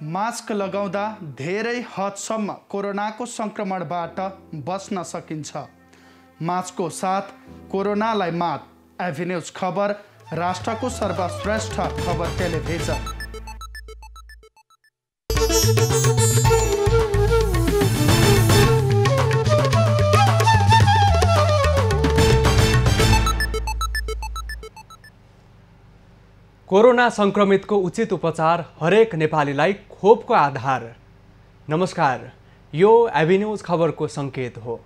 Mask लगाउँदा धेरै हदसम्म कोरोनाको संक्रमणबाट बच्न सकिन्छ। मास्कको साथ कोरोनालाई मात। एभी न्यूज खबर, राष्ट्रको सर्वश्रेष्ठ खबर टेलिभिजन। कोरोना संक्रमितको उचित उपचार हरेक नेपालीलाई खोपको आधार। नमस्कार, यो एभी न्यूज खबरको संकेत हो।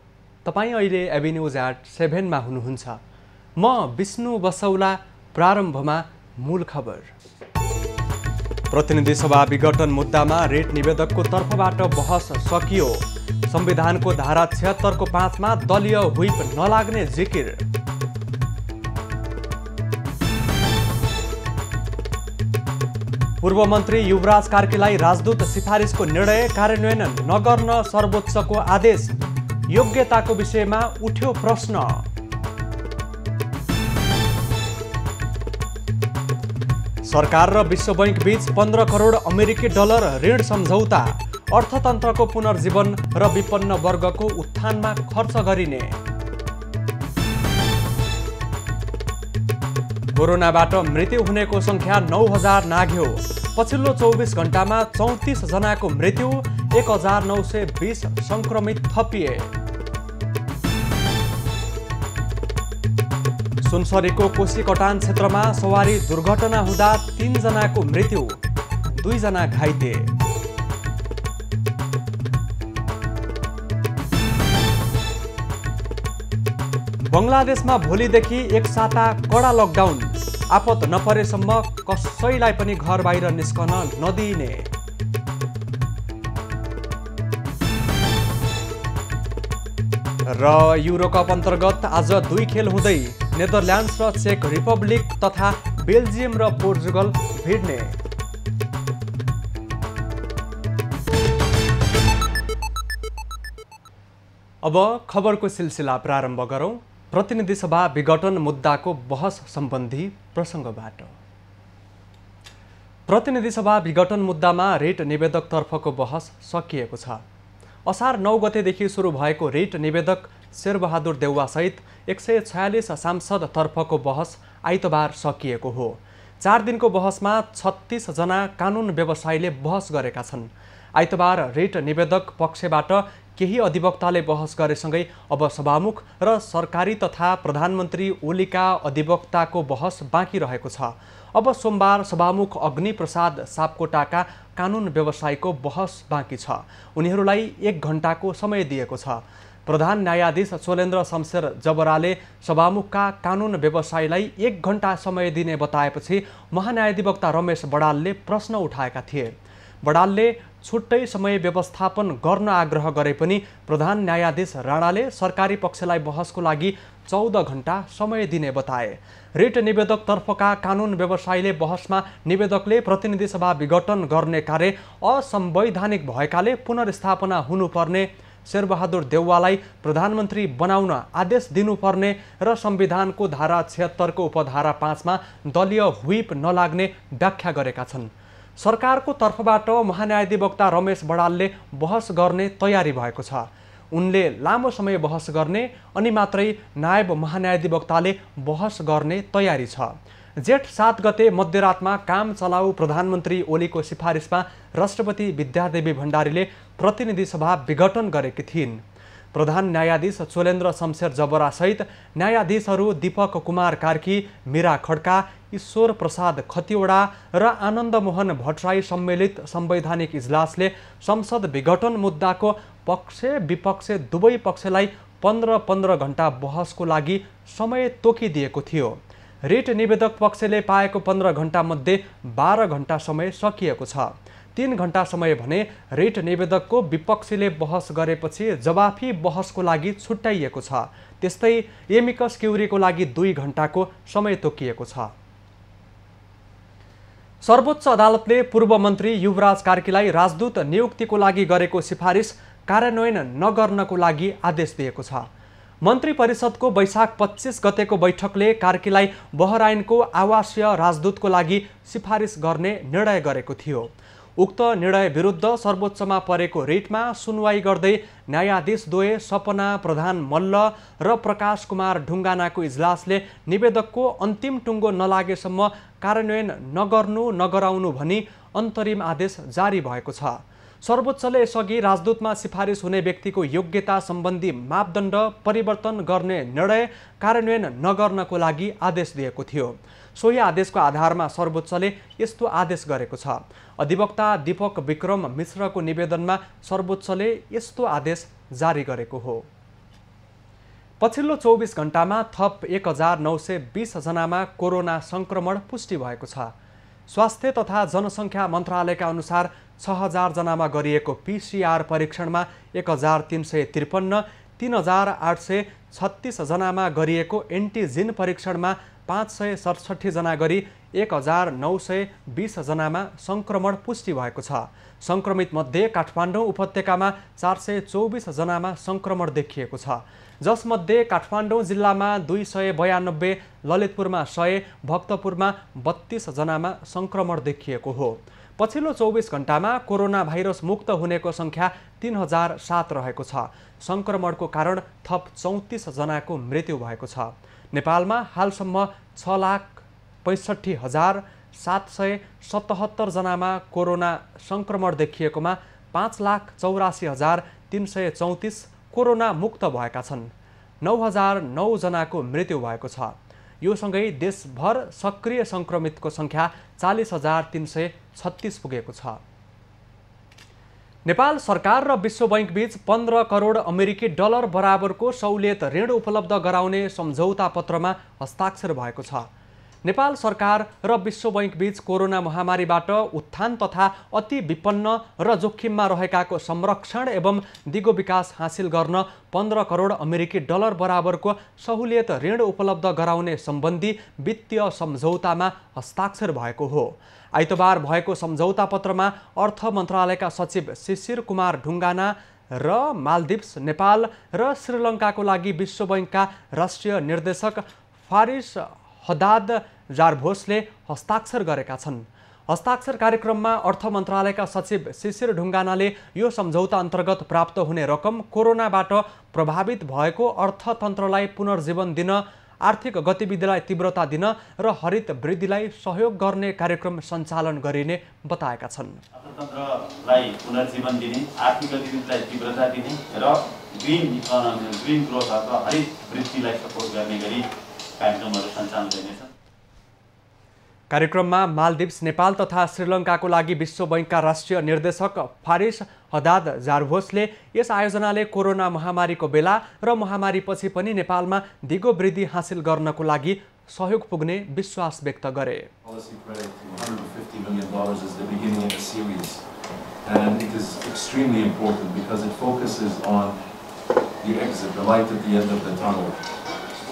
तपाईं अहिले एभी न्यूज @7 मा हुनुहुन्छ। म विष्णु बसौला। प्रारम्भमा मूल खबर। प्रतिनिधि सभा विघटन मुद्दामा रेट निवेदकको तर्फबाट बहस सकियो। संविधानको धारा 76 को 5 मा दलीय हुइप नलाग्ने जिकिर। पूर्व मन्त्री युवराज कार्कीलाई राजदूत सिफारिसको निर्णय कार्यान्वयन नगर्न सर्वोच्चको आदेश। योग्यताको विषयमा उठ्यो प्रश्न। सरकार र विश्व बैंक बीच 15 करोड अमेरिकी डलर ऋण सम्झौता। अर्थतन्त्रको पुनर्जीवन र विपन्न वर्गको उत्थानमा खर्च गरिने। कोरोनाबाट मृत्यु हुनेको संख्या 9000 नाघ्यो। पछिल्लो 24 घण्टामा 34 जनाको मृत्यु, 1920 संक्रमित थपिए। सुनसरीको कोशीकटान क्षेत्रमा सवारी दुर्घटना हुँदा 3 जनाको मृत्यु, 2 जना घाइते। बंगलादेशमा भोलिदेखि एक साता कडा लकडाउन। आपत नपरेसम्म कसैलाई पनि घर बाहिर निस्कन नदिइने। र युरोकप अन्तर्गत आज 2 खेल हुँदै नेदरल्यान्ड्स र चेक रिपब्लिक तथा बेल्जियम र पोर्चुगल भिड्ने। अब खबरको सिलसिला प्रारम्भ गरौं। प्रतिनिधि सभा विघटन मुद्दाको बहस सम्बन्धी प्रसङ्गबाट। प्रतिनिधि सभा विघटन मुद्दामा रेट निवेदकतर्फको बहस सकिएको छ। असार 9 गतेदेखि सुरु भएको रेट निवेदक शेरबहादुर देउवासहित 146 सांसदतर्फको बहस आइतबार सकिएको हो। 4 दिनको बहसमा 36 जना कानुन व्यवसायीले बहस गरेका छन्। आइतबार रेट निवेदक पक्षबाट केही अधिवक्ताले बहस गरेसँगै अब सभामुख र सरकारी तथा प्रधानमन्त्री ओलीका अधिवक्ताको बहस बाँकी रहेको छ। अब सोमबार सभामुख अग्निप्रसाद सापकोटाका कानुन व्यवसायीको बहस बाँकी छ। उनीहरूलाई 1 घण्टाको समय दिएको छ। प्रधान न्यायाधीश चोलेन्द्र शमशेर जबराले सभामुखका कानुन व्यवसायीलाई 1 घण्टा समय दिने बताएपछि महान्यायाधिवक्ता रमेश बडालले प्रश्न उठाएका थिए। बडालले छुट्टै समय व्यवस्थापन गर्न आग्रह गरे पनि प्रधान न्यायाधीश राणाले सरकारी पक्षलाई बहसको लागि 14 घण्टा समय दिने बताए। रेट निवेदकतर्फका कानुन व्यवसायीले बहसमा निवेदकले प्रतिनिधि सभा विघटन गर्ने कार्य असंवैधानिक भएकाले पुनर्स्थापना हुनुपर्ने, शेरबहादुर देउवालाई प्रधानमन्त्री बनाउन आदेश दिनुपर्ने र संविधानको धारा 76 को उपधारा 5 मा दलीय हुइप नलाग्ने व्याख्या गरेका छन्। सरकारको तर्फबाट महान्यायाधिवक्ता रमेश बडालले बहस गर्ने तयारी भएको छ। उनले लामो समय बहस गर्ने अनि मात्रै नायब महान्यायाधिवक्ताले बहस गर्ने तयारी छ। जेठ 7 गते मध्यरातमा काम चलाऊ प्रधानमन्त्री ओलीको सिफारिसमा राष्ट्रपति विद्यादेवी भण्डारीले प्रतिनिधि सभा विघटन गरेकी थिइन्। प्रधान न्यायाधीश चोलेन्द्र शमशेर जबरासहित न्यायाधीशहरू दीपक कुमार कार्की, मीरा खड्का, ईश्वर प्रसाद खतिवडा र आनन्द मोहन भट्टराई सम्मिलित संवैधानिक इजलासले संसद विघटन मुद्दाको पक्ष विपक्ष दुवै पक्षलाई 15-15 घण्टा बहसको लागि समय तोकिदिएको थियो। रेट निवेदक पक्षले पाएको 15 घण्टा मध्ये 12 घण्टा समय सकिएको छ। 3 घण्टा समय भने रेट निवेदकको विपक्षीले बहस गरेपछि जवाफी बहसको लागि छुट्याइएको छ। त्यस्तै एमिकस क्युरीको लागि 2 घण्टाको समय तोकिएको छ। सर्वोच्च अदालतले पूर्व मन्त्री युवराज कार्कीलाई राजदूत नियुक्तिको लागि गरेको सिफारिस कार्यान्वयन नगर्नको लागि आदेश दिएको छ। मन्त्री परिषदको वैशाख 25 गतेको बैठकले कार्कीलाई बहराइनको आवासीय राजदूतको लागि सिफारिस गर्ने निर्णय गरेको थियो। उक्त निर्णय विरुद्ध सर्वोच्चमा परेको रिटमा सुनवाई गर्दै न्यायाधीशद्वय सपना प्रधान मल्ल र प्रकाश कुमार ढुङ्गानाको इजलासले निवेदकको अन्तिम टुङ्गो नलागेसम्म कार्यान्वयन नगराउनु भनी अन्तरिम आदेश जारी भएको छ। सर्वोच्चले यसअघि राजदूतमा सिफारिस हुने व्यक्तिको योग्यता सम्बन्धी मापदण्ड परिवर्तन गर्ने निर्णय कार्यान्वयन नगर्नको लागि आदेश दिएको थियो। सोही आदेशको आधारमा सर्वोच्चले यस्तो आदेश गरेको छ। अधिवक्ता दीपक विक्रम मिश्रको निवेदनमा सर्वोच्चले यस्तो आदेश जारी गरेको हो। पछिल्लो 24 घण्टामा थप 1920 जनामा कोरोना संक्रमण पुष्टि भएको छ। स्वास्थ्य तथा जनसङ्ख्या मन्त्रालयका अनुसार 6000 जनामा गरिएको PCR परीक्षणमा 1353, 3836 जनामा गरिएको एन्टिजिन परीक्षणमा 567 जना गरी 1920 जनामा संक्रमण पुष्टि भएको छ। संक्रमित मध्ये काठमाडौँ उपत्यकामा 424 जनामा संक्रमण देखिएको छ, जसमध्ये काठमाडौँ जिल्लामा 292, ललितपुरमा 100, भक्तपुरमा 32 जनामा संक्रमण देखिएको हो। पछिल्लो 24 घण्टामा कोरोना भाइरस मुक्त हुनेको सङ्ख्या 3007 रहेको छ। संक्रमणको कारण थप 34 जनाको मृत्यु भएको छ। नेपालमा हालसम्म 6,65,777 जनामा कोरोना संक्रमण देखिएकोमा 5,84,334 कोरोना मुक्त भएका छन्। 9,009 जनाको मृत्यु भएको छ। यो सँगै देशभर सक्रिय संक्रमितको सङ्ख्या 40,336 पुगेको छ। नेपाल सरकार र विश्व बैंक बीच 15 करोड अमेरिकी डलर बराबरको सहुलियत ऋण उपलब्ध गराउने सम्झौता पत्रमा हस्ताक्षर भएको छ। नेपाल सरकार र विश्व बैंक बीच कोरोना महामारीबाट उत्थान तथा अति विपन्न र जोखिममा रहेकाको संरक्षण एवं दिगो विकास हासिल गर्न 15 करोड अमेरिकी डलर बराबरको सहुलियत ऋण उपलब्ध गराउने सम्बन्धी वित्तीय सम्झौतामा हस्ताक्षर भएको हो। आइतबार भएको सम्झौता पत्रमा अर्थ मन्त्रालयका सचिव शिशिर कुमार ढुङ्गाना र मालदिप्स, नेपाल र श्रीलङ्काको लागि विश्व बैंकका राष्ट्रिय निर्देशक फारिस हदाद जारभोसले हस्ताक्षर गरेका छन्। हस्ताक्षर कार्यक्रममा अर्थ मन्त्रालयका सचिव शिशिर ढुङ्गानाले यो सम्झौता अन्तर्गत प्राप्त हुने रकम कोरोनाबाट प्रभावित भएको अर्थतन्त्रलाई पुनर्जीवन दिन, आर्थिक गतिविधिलाई तीव्रता दिन र हरित वृद्धिलाई सहयोग गर्ने कार्यक्रम सञ्चालन गरिने बताएका छन्। अर्थतन्त्रलाई पुनर्जीवन दिने, आर्थिक गतिविधिलाई तीव्रता दिने र ग्रीन ग्रोथ अथवा हरित वृद्धिलाई सपोर्ट गर्ने गरी कार्यक्रमहरू सञ्चालन गरिनेछ। कार्यक्रममा मालदिप्स, नेपाल तथा श्रीलङ्काको लागि विश्व बैंकका राष्ट्रिय निर्देशक फारिस हदाद जारभोसले यस आयोजनाले कोरोना महामारीको बेला र महामारीपछि पनि नेपालमा दिगो वृद्धि हासिल गर्नको लागि सहयोग पुग्ने विश्वास व्यक्त गरे।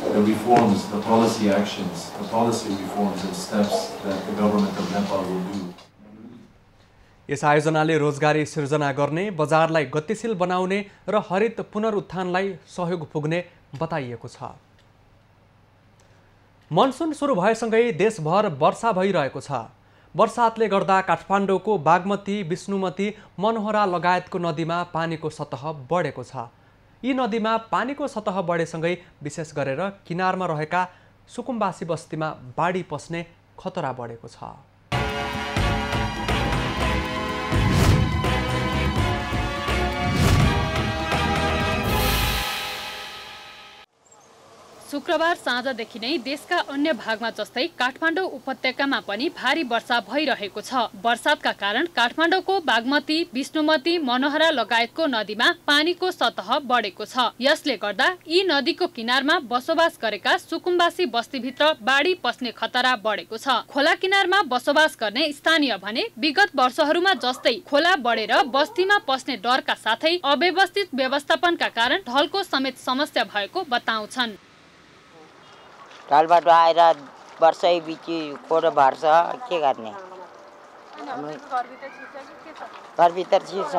The reforms, the policy actions, the policy reforms and steps that the government of Nepal will do. यस आयोजनाले रोजगारी सिर्जना गर्ने, बजारलाई गतिशील बनाउने र हरित पुनरुत्थानलाई सहयोग पुग्ने बताइएको छ। मनसुन सुरु भएसँगै देशभर वर्षा भइरहेको छ। वर्षातले गर्दा काठमाडौँको बागमती, विष्णुमती, मनोहरा लगायतको नदीमा पानीको सतह बढेको छ। यी नदीमा पानीको सतह बढेसँगै विशेष गरेर किनारमा रहेका सुकुम्बासी बस्तीमा बाढी पस्ने खतरा बढेको छ। शुक्रबार साँझदेखि नै देशका अन्य भागमा जस्तै काठमाडौँ उपत्यकामा पनि भारी वर्षा भइरहेको छ। वर्षातका कारण काठमाडौँको बागमती, विष्णुमती, मनोहरा लगायतको नदीमा पानीको सतह बढेको छ। यसले गर्दा यी नदीको किनारमा बसोबास गरेका सुकुम्बासी बस्तीभित्र बाढी पस्ने खतरा बढेको छ। खोला किनारमा बसोबास गर्ने स्थानीय भने विगत वर्षहरूमा जस्तै खोला बढेर बस्तीमा पस्ने डरका साथै अव्यवस्थित व्यवस्थापनका कारण ढलको समेत समस्या भएको बताउँछन्। ढलबाट आएर वर्षै बिची खोरो भर्छ, के गर्ने? घरभित्र छिर्छ,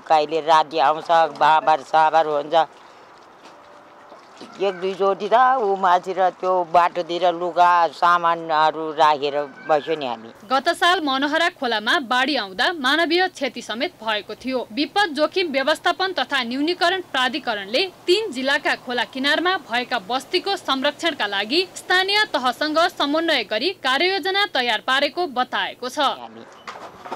कहिले राति आउँछ, बाबर साबर हुन्छ, एक दुईचोटि त ऊ माथिर त्यो बाटोतिर लुगा सामानहरू राखेर बस्यो नि हामी। गत साल मनोहरा खोलामा बाढी आउँदा मानवीय क्षति समेत भएको थियो। विपद जोखिम व्यवस्थापन तथा न्यूनीकरण प्राधिकरणले 3 जिल्लाका खोला किनारमा भएका बस्तीको संरक्षणका लागि स्थानीय तहसँग समन्वय गरी कार्ययोजना तयार पारेको बताएको छ।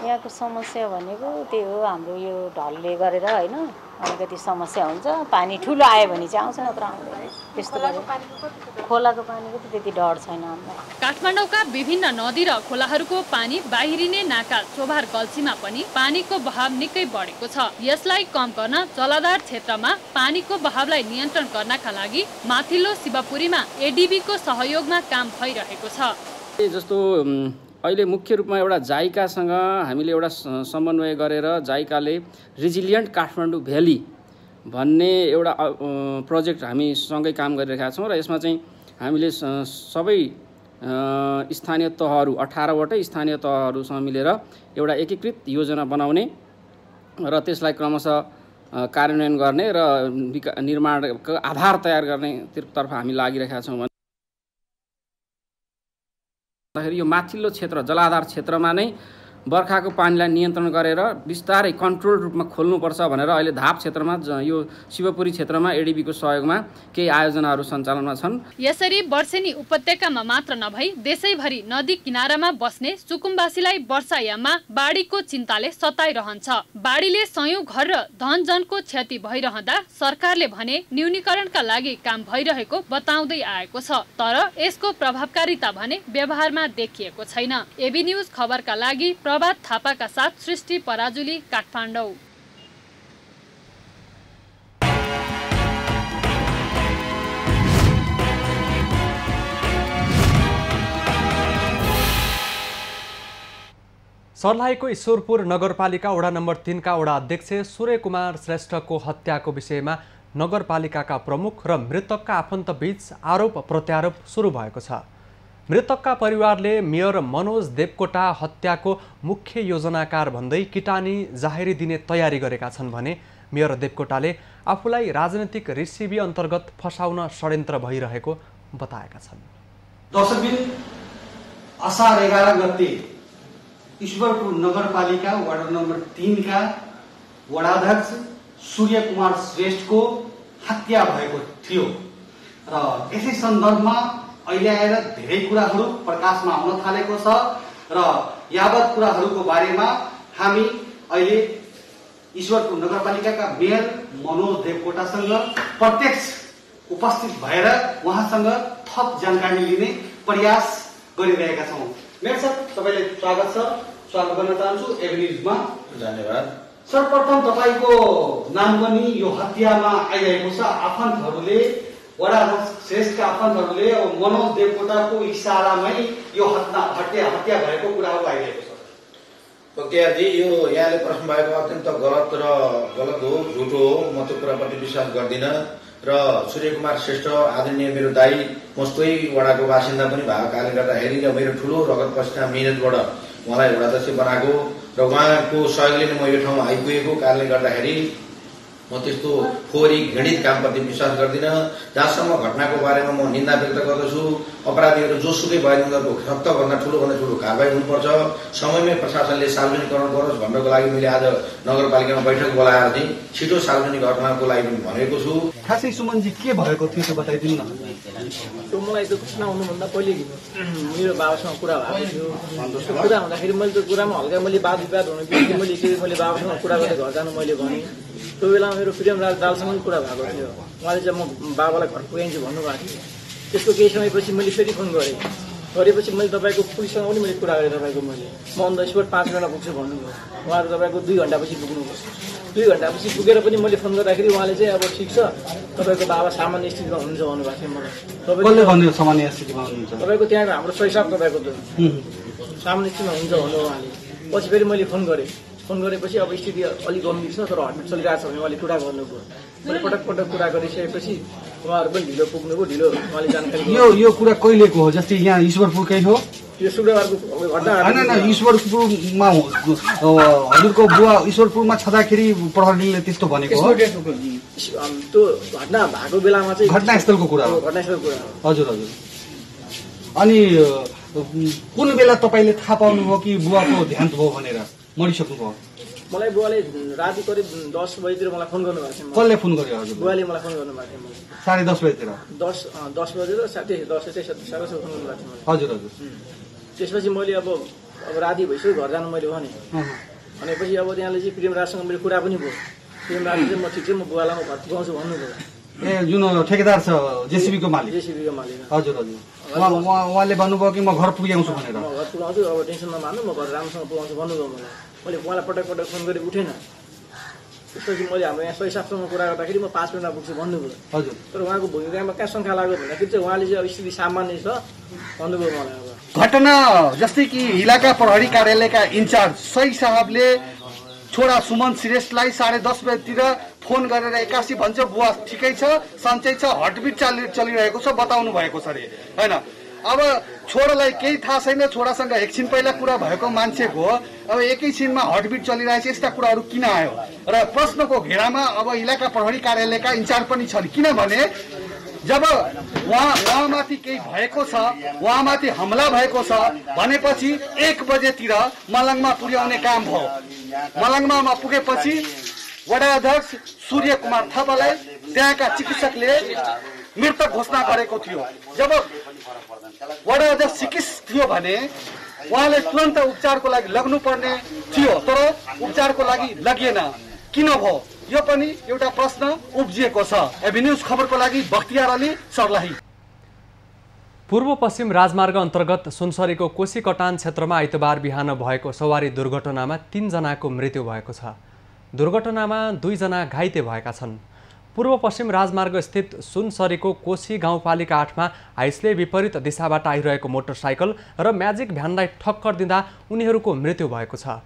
यहाँको समस्या भनेको त्यही हो, हाम्रो यो ढलले गरेर हैन अलिकति समस्या हुन्छ। पानी ठुलो आयो भने चाहिँ आउँछ, नत्र आउँदैन। त्यस्तो खोलाको पानीको त त्यति डर छैन हामीलाई। काठमाडौँका विभिन्न नदी र खोलाहरूको पानी बाहिरिने नाका चोभार गल्छीमा पनि पानीको बहाव निकै बढेको छ। यसलाई कम गर्न जलाधार क्षेत्रमा पानीको बहावलाई नियन्त्रण गर्नका लागि माथिल्लो शिवपुरीमा एडीबीको सहयोगमा काम भइरहेको छ। जस्तो अहिले मुख्य रूपमा एउटा जाइकासँग हामीले एउटा समन्वय गरेर जाइकाले रिजिलियन्ट काठमाडौँ भ्याली भन्ने एउटा प्रोजेक्ट हामी सँगै काम गरिरहेका छौँ र यसमा चाहिँ हामीले सबै स्थानीय तहहरू 18 वटै स्थानीय तहहरूसँग मिलेर एउटा एकीकृत योजना बनाउने र त्यसलाई क्रमशः कार्यान्वयन गर्ने र निर्माणको आधार तयार गर्ने तर्फ हामी लागिरहेका छौँ। यो माथिल्लो क्षेत्र जलाधार क्षेत्रमा नै बर्खाको पानीलाई नियन्त्रण गरेर बिस्तारै कन्ट्रोल रूपमा खोल्नुपर्छ भनेर अहिले धाप क्षेत्रमा यो शिवपुरी क्षेत्रमा एडीबीको सहयोगमा केही आयोजनाहरू सञ्चालनमा छन्। यसरी वर्षेनी उपत्यकामा मात्र नभई देशैभरि नदी किनारामा बस्ने सुकुम्बासीलाई वर्षायाममा बाढीको चिन्ताले सताइरहन्छ। बाढीले सयौं घर र धनजनको क्षति भइरहँदा सरकारले भने न्यूनीकरणका लागि काम भइरहेको बताउँदै आएको छ, तर यसको प्रभावकारिता भने व्यवहारमा देखिएको छैन। एबी न्यूज खबरका लागि प्रभात थापाका साथ सृष्टि पराजुली, काठमाडौँ। सर्लाहीको ईश्वरपुर नगरपालिका वडा नम्बर 3 का वडा अध्यक्ष सूर्य कुमार श्रेष्ठको हत्याको विषयमा नगरपालिकाका प्रमुख र मृतकका आफन्तबीच आरोप प्रत्यारोप सुरु भएको छ। मृतकका परिवारले मेयर मनोज देवकोटा हत्याको मुख्य योजनाकार भन्दै किटानी जाहेरी दिने तयारी गरेका छन् भने मेयर देवकोटाले आफूलाई राजनीतिक रिसिबी अन्तर्गत फसाउन षड्यन्त्र भइरहेको बताएका छन्। दशदिन असार 11 गते ईश्वरपुर नगरपालिका वार्ड नम्बर 3 का वडाध्यक्ष सूर्य कुमार श्रेष्ठको हत्या भएको थियो र यसै सन्दर्भमा अहिले आएर धेरै कुराहरू प्रकाशमा आउन थालेको छ र यावत कुराहरूको बारेमा हामी अहिले ईश्वरपुर नगरपालिकाका मेयर मनोज देवकोटासँग प्रत्यक्ष उपस्थित भएर उहाँसँग थप जानकारी लिने प्रयास गरिरहेका छौँ। मेयर सर, तपाईलाई स्वागत गर्न चाहन्छु एबी न्यूजमा। धन्यवाद। सर्वप्रथम तपाईको नाम पनि यो हत्यामा आइरहेको छ। आफन्तहरूले वडाध्यक्ष श्रेष्ठका आफन्तहरूले मनोज देवकोटाको इशारामै यो हत्या भएको कुराहरू आइरहेको छ। पक्रियाजी, यो यहाँले प्रश्न भएको अत्यन्त गलत हो, झुटो हो। म त्यो कुराप्रति विश्वास गर्दिनँ र सूर्य कुमार श्रेष्ठ आदरणीय मेरो दाई मस्तै वडाको बासिन्दा पनि भएको कारणले गर्दाखेरि र मेरो ठुलो रगत पसिना मेहनतबाट उहाँलाई वडाध्यक्ष बनाएको र उहाँको सहयोगले नै म यो ठाउँमा आइपुगेको कारणले गर्दाखेरि म त्यस्तो फोहोरी घृणित कामप्रति विश्वास गर्दिनँ। जहाँसम्म घटनाको बारेमा म निन्दा व्यक्त गर्दछु। अपराधीहरू जोसुकै भए उनीहरूको सख्त भन्दा ठुलो कारबाही हुनुपर्छ। समयमै प्रशासनले सार्वजनिकरण गरोस् भन्नको लागि मैले आज नगरपालिकामा बैठक बोलाएर चाहिँ छिटो सार्वजनिक घटनाको लागि पनि भनेको छु। खासै सुमनजी के भएको थियो त्यो बताइदिनु न। मलाई त्यो घटना हुनुभन्दा पहिले मेरो बाबासँग कुरा भएको थियो। कुरा हुँदाखेरि मैले त्यो कुरामा हल्का मैले वाद विवाद हुनु बित्तिकै मैले बाबासँग कुरा गरेर घर जानु मैले भने त्यो बेलामा मेरो प्रियमराज दालसँग कुरा भएको थियो। उहाँले चाहिँ म बाबालाई घर पुगाइन्छु भन्नुभएको थियो। त्यसको केही समयपछि मैले फेरि फोन गरेपछि मैले तपाईँको पुलिससँग पनि मैले कुरा गरेँ। तपाईँको मैले म अन द स्पोट 5 मिनटमा पुग्छु भन्नुभयो। उहाँहरू तपाईँको 2 घन्टापछि पुग्नुभयो। 2 घन्टापछि पुगेर पनि मैले फोन गर्दाखेरि उहाँले चाहिँ अब ठिक छ तपाईँको बाबा सामान्य स्थितिमा हुनुहुन्छ भन्नुभएको थियो मलाई। तपाईँको त्यहाँको हाम्रो सहीसाब तपाईँको त सामान्य स्थितिमा हुन्छ भन्नु उहाँले। पछि फेरि मैले फोन गरेपछि अब स्थिति अलिक गम्भीर छ तर हटमेट चलिरहेको छ भने उहाँले कुरा गर्नुभयो। मैले पटक कुरा गरिसकेपछि उहाँहरू पनि ढिलो पुग्नुभयो। उहाँले जानकारी यो कुरा कहिलेको हो? जस्तै यहाँ ईश्वरपुरकै हो? यो शुक्रबारको घटना होइन, ईश्वरपुरमा हजुरको बुवा ईश्वरपुरमा छँदाखेरि प्रहरीले त्यस्तो भनेको हो? त्यो घटना भएको बेलामा चाहिँ घटनास्थलको कुरा हो। घटनास्थलको कुरा हो। हजुर हजुर। अनि कुन बेला तपाईँले थाहा पाउनुभयो कि बुवाको देहान्त भयो भनेर, मरिसक्नुभयो? मलाई बुवाले राति करिब 10 बजीतिर मलाई फोन गर्नुभएको थियो। कसले फोन गर्यो हजुर? बुवाले मलाई फोन गर्नुभएको थियो। 10:30 बजीतिर? 10 बजेर 10:30 फोन गर्नुभएको थियो। हजुर हजुर। त्यसपछि मैले अब राति भइसक्यो घर जानु मैले भने। भनेपछि अब त्यहाँले चाहिँ प्रेमराजसँग मेरो कुरा पनि भयो। प्रेमराजले चाहिँ म ठिक छ म बुवालाई म घर पुगाउँछु भन्नुभयो। ए जुन ठेकेदार छ जेसीबीको मालिक? जेसीबीको मालिक। हजुर हजुर। उहाँले भन्नुभयो कि म घर पुग्याउँछु भनेर? म घर पुगाउँछु, अब टेन्सन नमान्नु, म घर राम्रोसँग पुगाउँछु भन्नुभयो मलाई। मैले उहाँलाई पटक पटक फोन गरी उठेन। त्यसपछि मैले हाम्रो यहाँ सही साफसँग कुरा गर्दाखेरि म 5 मिनटमा पुग्छु भन्नुभयो। हजुर। तर उहाँको भूमिकामा कहाँ शङ्का लाग्यो भन्दाखेरि चाहिँ उहाँले चाहिँ अब स्थिति सामान्य छ भन्नुभयो मलाई। अब घटना जस्तै कि इलाका प्रहरी कार्यालयका इन्चार्ज सही साहबले छोरा सुमन श्रेष्ठलाई 10:30 बजेतिर फोन गरेर 81 भन्छ बुवा ठिकै छ, सन्चै छ, हार्टबिट चलिरहेको छ बताउनु भएको छ अरे हैन। अब छोरालाई केही थाहा छैन, छोरासँग एकछिन पहिला कुरा भएको मान्छेको हो, अब एकैछिनमा हार्टबिट चलिरहेछ, यस्ता कुराहरू किन आयो र प्रश्नको घेरामा अब इलाका प्रहरी कार्यालयका इन्चार्ज पनि छन्। किनभने जब उहाँमाथि केही भएको छ, उहाँमाथि हमला भएको छ भनेपछि 1 बजेतिर मलङमा पुर्याउने काम भयो। मलङमा पुगेपछि वडा अध्यक्ष सूर्य कुमार थापालाई त्यहाँका चिकित्सकले मृत घोषणा गरेको थियो। जब वडा अध्यक्ष चिकित्सक थियो भने उहाँले तुरन्त उपचारको लागि लग्नुपर्ने थियो, तर उपचारको लागि लगिएन। किन भयो? यो पनि एउटा प्रश्न उब्जिएको छ। एभिन्यूज खबरको लागि बख्तियार अली, सर्लाही। पूर्व पश्चिम राजमार्ग अन्तर्गत सुनसरीको कोशीकटान क्षेत्रमा आइतबार बिहान भएको सवारी दुर्घटनामा 3 जनाको मृत्यु भएको छ। दुर्घटनामा 2 जना घाइते भएका छन्। पूर्व पश्चिम राजमार्ग स्थित सुनसरीको कोशी गाउँपालिका 8मा हाइसले विपरीत दिशाबाट आइरहेको मोटरसाइकल र म्याजिक भ्यानलाई ठक्कर दिँदा उनीहरूको मृत्यु भएको छ।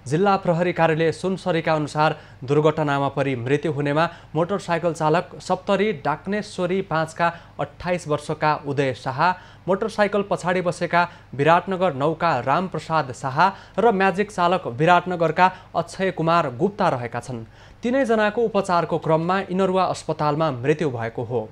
जिल्ला प्रहरी कार्यालय सुनसरीका अनुसार दुर्घटनामा परि मृत्यु हुनेमा मोटरसाइकल चालक सप्तरी डाक्नेश्वरी 5 का 28 वर्षका उदय शाह, मोटरसाइकल पछाडि बसेका विराटनगर 9 का रामप्रसाद शाह र म्याजिक चालक विराटनगरका अक्षय कुमार गुप्ता रहेका छन्। तीनैजनाको उपचारको क्रममा इनरुवा अस्पतालमा मृत्यु भएको हो।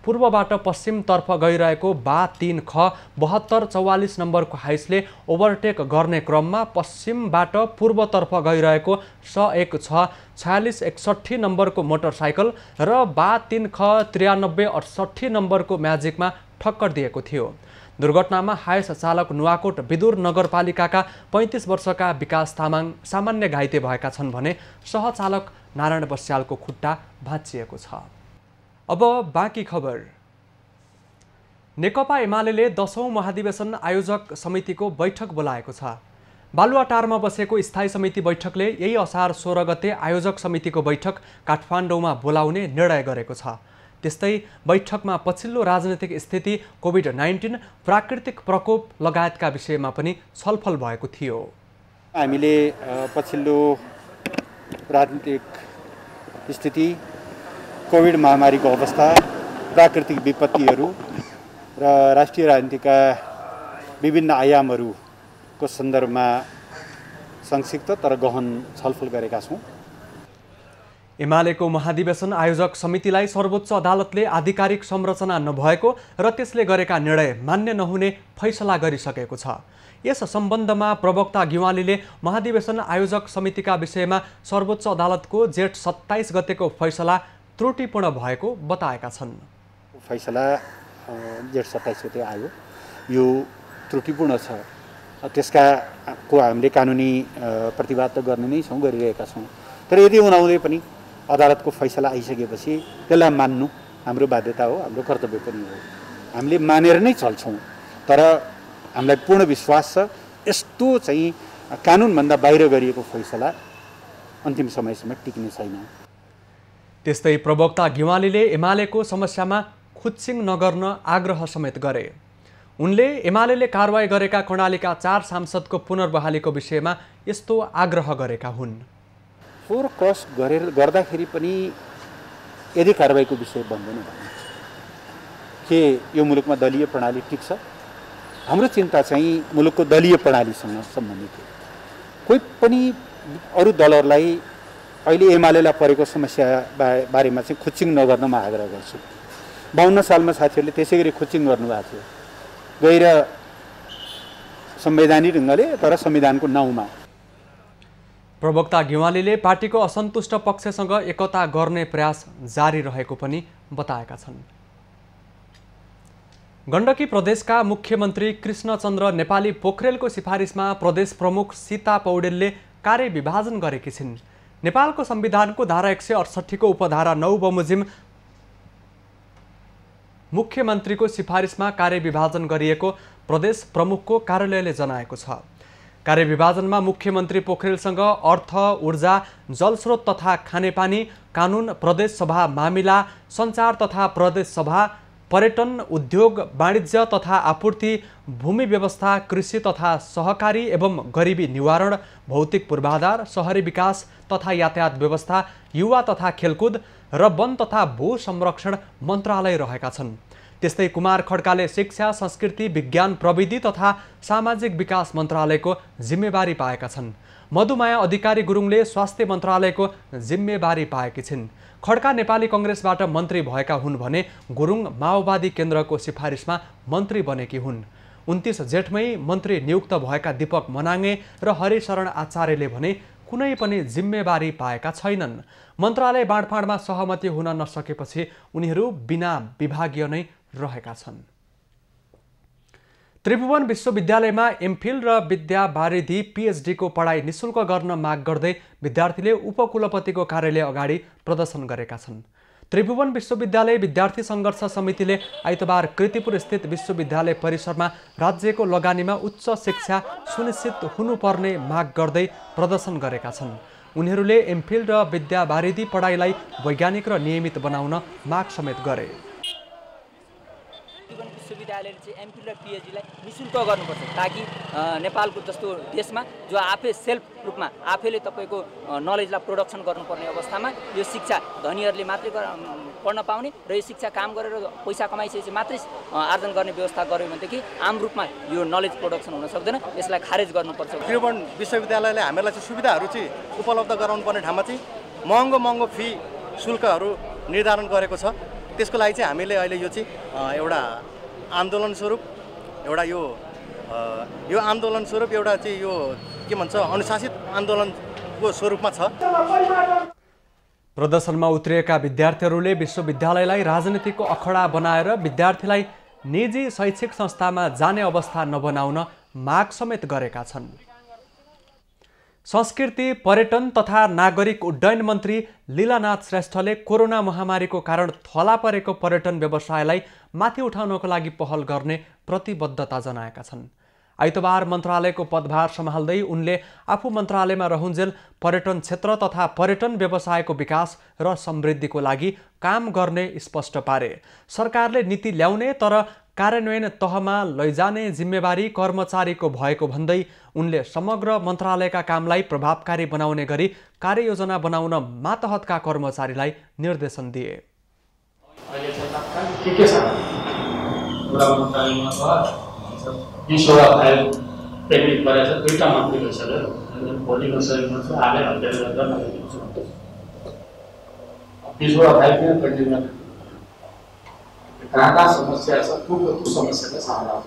पूर्वबाट पश्चिमतर्फ गइरहेको बा 3 ख 7244 नम्बरको हाइसले ओभरटेक गर्ने क्रममा पश्चिमबाट पूर्वतर्फ गइरहेको स 1 6 46 61 नम्बरको मोटरसाइकल र बा 3 ख 93 68 नम्बरको म्याजिकमा ठक्कर दिएको थियो। दुर्घटनामा हाइस चालक नुवाकोट विदुर नगरपालिकाका 35 वर्षका विकास तामाङ सामान्य घाइते भएका छन् भने सहचालक नारायण बस्यालको खुट्टा भाँचिएको छ। अब बाँकी खबर। नेकपा एमाले 10औं महाधिवेशन आयोजक समितिको बैठक बोलाएको छ। बालुवाटारमा बसेको स्थायी समिति बैठकले यही असार 16 गते आयोजक समितिको बैठक काठमाडौँमा बोलाउने निर्णय गरेको छ। त्यस्तै बैठकमा पछिल्लो राजनीतिक स्थिति, कोभिड-19, प्राकृतिक प्रकोप लगायतका विषयमा पनि छलफल भएको थियो। हामीले पछिल्लो राजनीतिक स्थिति, कोभिड महामारीको अवस्था, प्राकृतिक विपत्तिहरू र राष्ट्रिय राजनीतिका विभिन्न आयामहरूको सन्दर्भमा संक्षिप्त तर गहन छलफल गरेका छौँ। एमालेको महाधिवेशन आयोजक समितिलाई सर्वोच्च अदालतले आधिकारिक संरचना नभएको र त्यसले गरेका निर्णय मान्य नहुने फैसला गरिसकेको छ। यस सम्बन्धमा प्रवक्ता गिवालीले महाधिवेशन आयोजक समितिका विषयमा सर्वोच्च अदालतको जेठ 27 गतेको फैसला त्रुटिपूर्ण भएको बताएका छन्। फैसला जेठ 27 गते आयो, यो त्रुटिपूर्ण छ। त्यसको हामीले कानुनी प्रतिवाद त गर्ने नै छौँ, गरिरहेका छौँ। तर यदि उनाउँदै पनि अदालतको फैसला आइसकेपछि त्यसलाई मान्नु हाम्रो बाध्यता हो, हाम्रो कर्तव्य पनि हो। हामीले मानेर नै चल्छौँ। तर हामीलाई पूर्ण विश्वास छ यस्तो चाहिँ कानुनभन्दा बाहिर गरिएको फैसला अन्तिम समयसम्म टिक्ने छैन। त्यस्तै प्रवक्ता गिवालीले एमालेको समस्यामा खुच्चिङ नगर्न आग्रह समेत गरे। उनले एमालेले कारवाही गरेका कर्णालीका 4 सांसदको पुनर्बहालीको विषयमा यस्तो आग्रह गरेका हुन्। फोर क्रस गर्दाखेरि पनि यदि कारवाहीको विषय बन्दैन भने के यो मुलुकमा दलीय प्रणाली टिक्छ? हाम्रो चिन्ता चाहिँ मुलुकको दलीय प्रणालीसँग सम्बन्धित हो। कोही पनि अरू दलहरूलाई अहिले एमालेलाई परेको समस्या बारेमा चाहिँ खुच्चिङ नगर्न म आग्रह गर्छु। 52 सालमा साथीहरूले त्यसै गरी खुच्चिङ गर्नुभएको थियो, गएर संवैधानिक ढङ्गले तर संविधानको नाउँमा। प्रवक्ता घेवालीले पार्टीको असन्तुष्ट पक्षसँग एकता गर्ने प्रयास जारी रहेको पनि बताएका छन्। गण्डकी प्रदेशका मुख्यमन्त्री कृष्णचन्द्र नेपाली पोखरेलको सिफारिसमा प्रदेश प्रमुख सीता पौडेलले कार्यविभाजन गरेकी छिन्। नेपालको संविधानको धारा 168 को उपधारा 9 बमोजिम मुख्यमन्त्रीको सिफारिसमा कार्यविभाजन गरिएको प्रदेश प्रमुखको कार्यालयले जनाएको छ। कार्यविभाजनमा मुख्यमन्त्री पोखरेलसँग अर्थ, ऊर्जा, जलस्रोत तथा खानेपानी, कानुन, प्रदेश सभा मामिला, सञ्चार तथा प्रदेश सभा, पर्यटन, उद्योग, वाणिज्य तथा आपूर्ति, भूमि व्यवस्था, कृषि तथा सहकारी एवं गरिबी निवारण, भौतिक पूर्वाधार, शहरी विकास तथा यातायात व्यवस्था, युवा तथा खेलकुद र वन तथा भू संरक्षण मन्त्रालय रहेका छन्। त्यस्तै कुमार खड्काले शिक्षा, संस्कृति, विज्ञान, प्रविधि तथा सामाजिक विकास मन्त्रालयको जिम्मेवारी पाएका छन्। मधुमाया अधिकारी गुरुङले स्वास्थ्य मन्त्रालयको जिम्मेवारी पाएकी छिन्। खड्का नेपाली कांग्रेसबाट मन्त्री भएका हुन् भने गुरुङ माओवादी केन्द्रको सिफारिसमा मन्त्री बनेकी हुन्। 29 जेठमै मन्त्री नियुक्त भएका दीपक मनाङे र हरिशरण आचार्यले भने कुनै पनि जिम्मेवारी पाएका छैनन्। मन्त्रालय बाँडफाँडमा सहमति हुन नसकेपछि उनीहरू बिना विभागीय नै रहेका छन्। त्रिभुवन विश्वविद्यालयमा एमफिल र विद्या वारिधि पीएचडी को पढाइ निशुल्क गर्न माग गर्दै विद्यार्थीले उपकुलपतिको कार्यालय अगाडि प्रदर्शन गरेका छन्। त्रिभुवन विश्वविद्यालय विद्यार्थी सङ्घर्ष समितिले आइतबार कृतिपुर स्थित विश्वविद्यालय परिसरमा राज्यको लगानीमा उच्च शिक्षा सुनिश्चित हुनुपर्ने माग गर्दै प्रदर्शन गरेका छन्। उनीहरूले एमफिल र विद्या वारिधि पढाइलाई वैज्ञानिक र नियमित बनाउन माग समेत गरे। विश्वविद्यालयले चाहिँ एमफिल र पीएचडीलाई निशुल्क गर्नुपर्छ ताकि नेपालको जस्तो देशमा जो आफै सेल्फ रूपमा आफैले तपाईँको नलेजलाई प्रोडक्सन गर्नुपर्ने अवस्थामा यो शिक्षा धनीहरूले मात्रै पढ्न पाउने र यो शिक्षा काम गरेर पैसा कमाइसकेपछि मात्रै आर्जन गर्ने व्यवस्था गर्यो भनेदेखि आम रूपमा यो नलेज प्रोडक्सन हुन सक्दैन। यसलाई खारेज गर्नुपर्छ। त्रिभुवन विश्वविद्यालयले हामीलाई चाहिँ सुविधाहरू चाहिँ उपलब्ध गराउनुपर्ने ठाउँमा चाहिँ महँगो फी शुल्कहरू निर्धारण गरेको छ। त्यसको लागि चाहिँ हामीले अहिले यो चाहिँ एउटा आन्दोलन स्वरूप एउटा यो आन्दोलन स्वरूप एउटा चाहिँ यो के भन्छ अनुशासित आन्दोलनको स्वरूपमा छ। प्रदर्शनमा उत्रिएका विद्यार्थीहरूले विश्वविद्यालयलाई राजनीतिको अखडा बनाएर विद्यार्थीलाई निजी शैक्षिक संस्थामा जाने अवस्था नबनाउन माग समेत गरेका छन्। संस्कृति, पर्यटन तथा नागरिक उड्डयन मन्त्री लीलानाथ श्रेष्ठले कोरोना महामारीको कारण थला परेको पर्यटन व्यवसायलाई माथि उठाउनको लागि पहल गर्ने प्रतिबद्धता जनाएका छन्। आइतबार मन्त्रालयको पदभार सम्हाल्दै उनले आफू मन्त्रालयमा रहुन्जेल पर्यटन क्षेत्र तथा पर्यटन व्यवसायको विकास र समृद्धिको लागि काम गर्ने स्पष्ट पारे। सरकारले नीति ल्याउने तर कार्यान्वयन तहमा लैजाने जिम्मेवारी कर्मचारीको भएको भन्दै उनले समग्र मन्त्रालयका कामलाई प्रभावकारी बनाउने गरी कार्ययोजना बनाउन मातहतका कर्मचारीलाई निर्देशन दिए। कहाँ समस्या छ त्यो समस्यालाई समाधान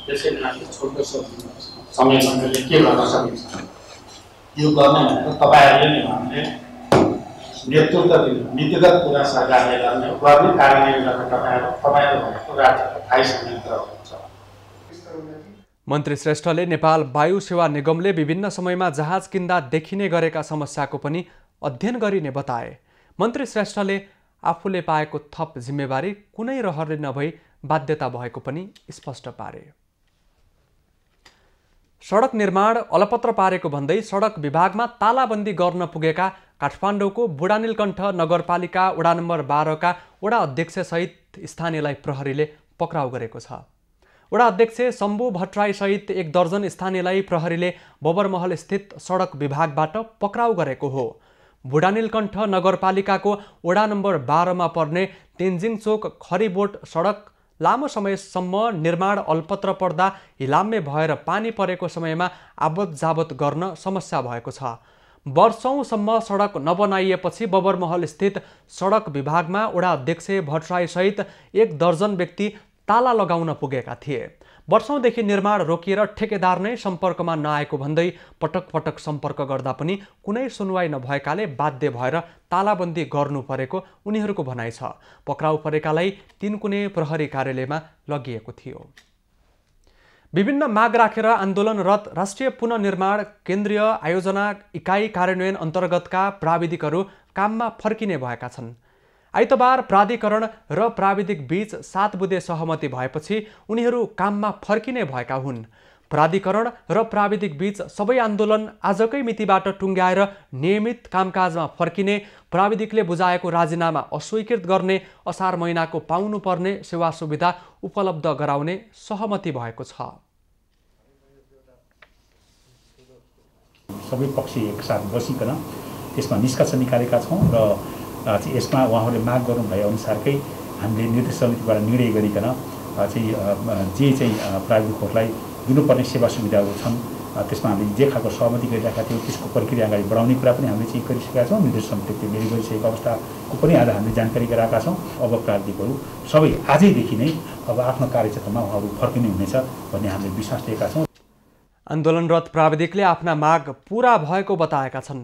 त्यसैले माथि छोटो समयमा के गर्न सकिन्छ यो गर्ने भनेर तपाईँहरूले नै हामीले नेतृत्व दिनु नीतिगत कुरा सरकारले गर्ने कार्यान्वयन गर्ने तपाईँहरू भनेको राज्यको स्थायी संयन्त्र हुन्छ। मन्त्री श्रेष्ठले नेपाल वायु सेवा निगमले विभिन्न समयमा जहाज किन्दा देखिने गरेका समस्याको पनि अध्ययन गरिने बताए। मन्त्री श्रेष्ठले आफूले पाएको थप जिम्मेवारी कुनै रहरले नभई बाध्यता भएको पनि स्पष्ट पारे। सडक निर्माण अलपत्र पारेको भन्दै सडक विभागमा तालाबन्दी गर्न पुगेका काठमाडौँको बुढानीलकण्ठ नगरपालिका वडा नम्बर 12 का वडा अध्यक्ष सहित स्थानीयलाई प्रहरीले पक्राउ गरेको छ। वडा अध्यक्ष शम्भु भट्टराई सहित 1 दर्जन स्थानीयलाई प्रहरीले बबरमहल स्थित सडक विभागबाट पक्राउ गरेको हो। बुढानीलकण्ठ नगरपालिकाको वडा नम्बर 12 मा पर्ने तेन्जिङ चोक खरीबोट सडक लामो समयसम्म निर्माण अल्पत्र पर्दा हिलाम्मे भएर पानी परेको समयमा आवत जावत गर्न समस्या भएको छ। वर्षौंसम्म सडक नबनाइएपछि बबरमहल स्थित सडक विभागमा वडा अध्यक्ष भट्टराई सहित 1 दर्जन व्यक्ति ताला लगाउन पुगेका थिए। वर्षौंदेखि निर्माण रोकिएर ठेकेदार नै सम्पर्कमा नआएको भन्दै पटक पटक सम्पर्क गर्दा पनि कुनै सुनवाई नभएकाले बाध्य भएर तालाबन्दी गर्नु परेको उनीहरूको भनाइ छ। पक्राउ परेकालाई तिनकुने प्रहरी कार्यालयमा लगिएको थियो। विभिन्न माग राखेर आन्दोलनरत राष्ट्रिय पुनर्निर्माण केन्द्रीय आयोजना इकाइ कार्यान्वयन अन्तर्गतका प्राविधिकहरू काममा फर्किने भएका छन्। आइतबार प्राधिकरण र प्राविधिक बीच 7 बुँदे सहमति भएपछि उनीहरू काममा फर्किने भएका हुन्। प्राधिकरण र प्राविधिक बीच सबै आन्दोलन आजकै मितिबाट टुङ्ग्याएर नियमित कामकाजमा फर्किने, प्राविधिकले बुझाएको राजीनामा अस्वीकृत गर्ने, असार महिनाको पाउनुपर्ने सेवा सुविधा उपलब्ध गराउने सहमति भएको छ। सबै पक्ष एकसाथ बसिकन त्यसमा निष्कर्ष निकालेका छौँ र यसमा उहाँहरूले माग गर्नु भए अनुसारकै हामीले निर्देशक समितिबाट निर्णय गरिकन जे प्राविधिकहरूलाई दिनुपर्ने सेवा सुविधाहरू छन् त्यसमा हामीले जे खालको सहमति गरिरहेका थियौँ त्यसको प्रक्रिया अगाडि बढाउने कुरा पनि हामीले गरिसकेका छौँ। निर्देशक समितिले निर्णय गरिसकेको अवस्थाको पनि आज हामीले जानकारी गराएका छौँ। अब प्राविधिकहरू सबै आजैदेखि नै अब आफ्नो कार्यक्षेत्रमा उहाँहरू फर्किने हुनेछ भन्ने हामीले विश्वास लिएका छौँ। आन्दोलनरत प्राविधिकले आफ्ना माग पूरा भएको बताएका छन्।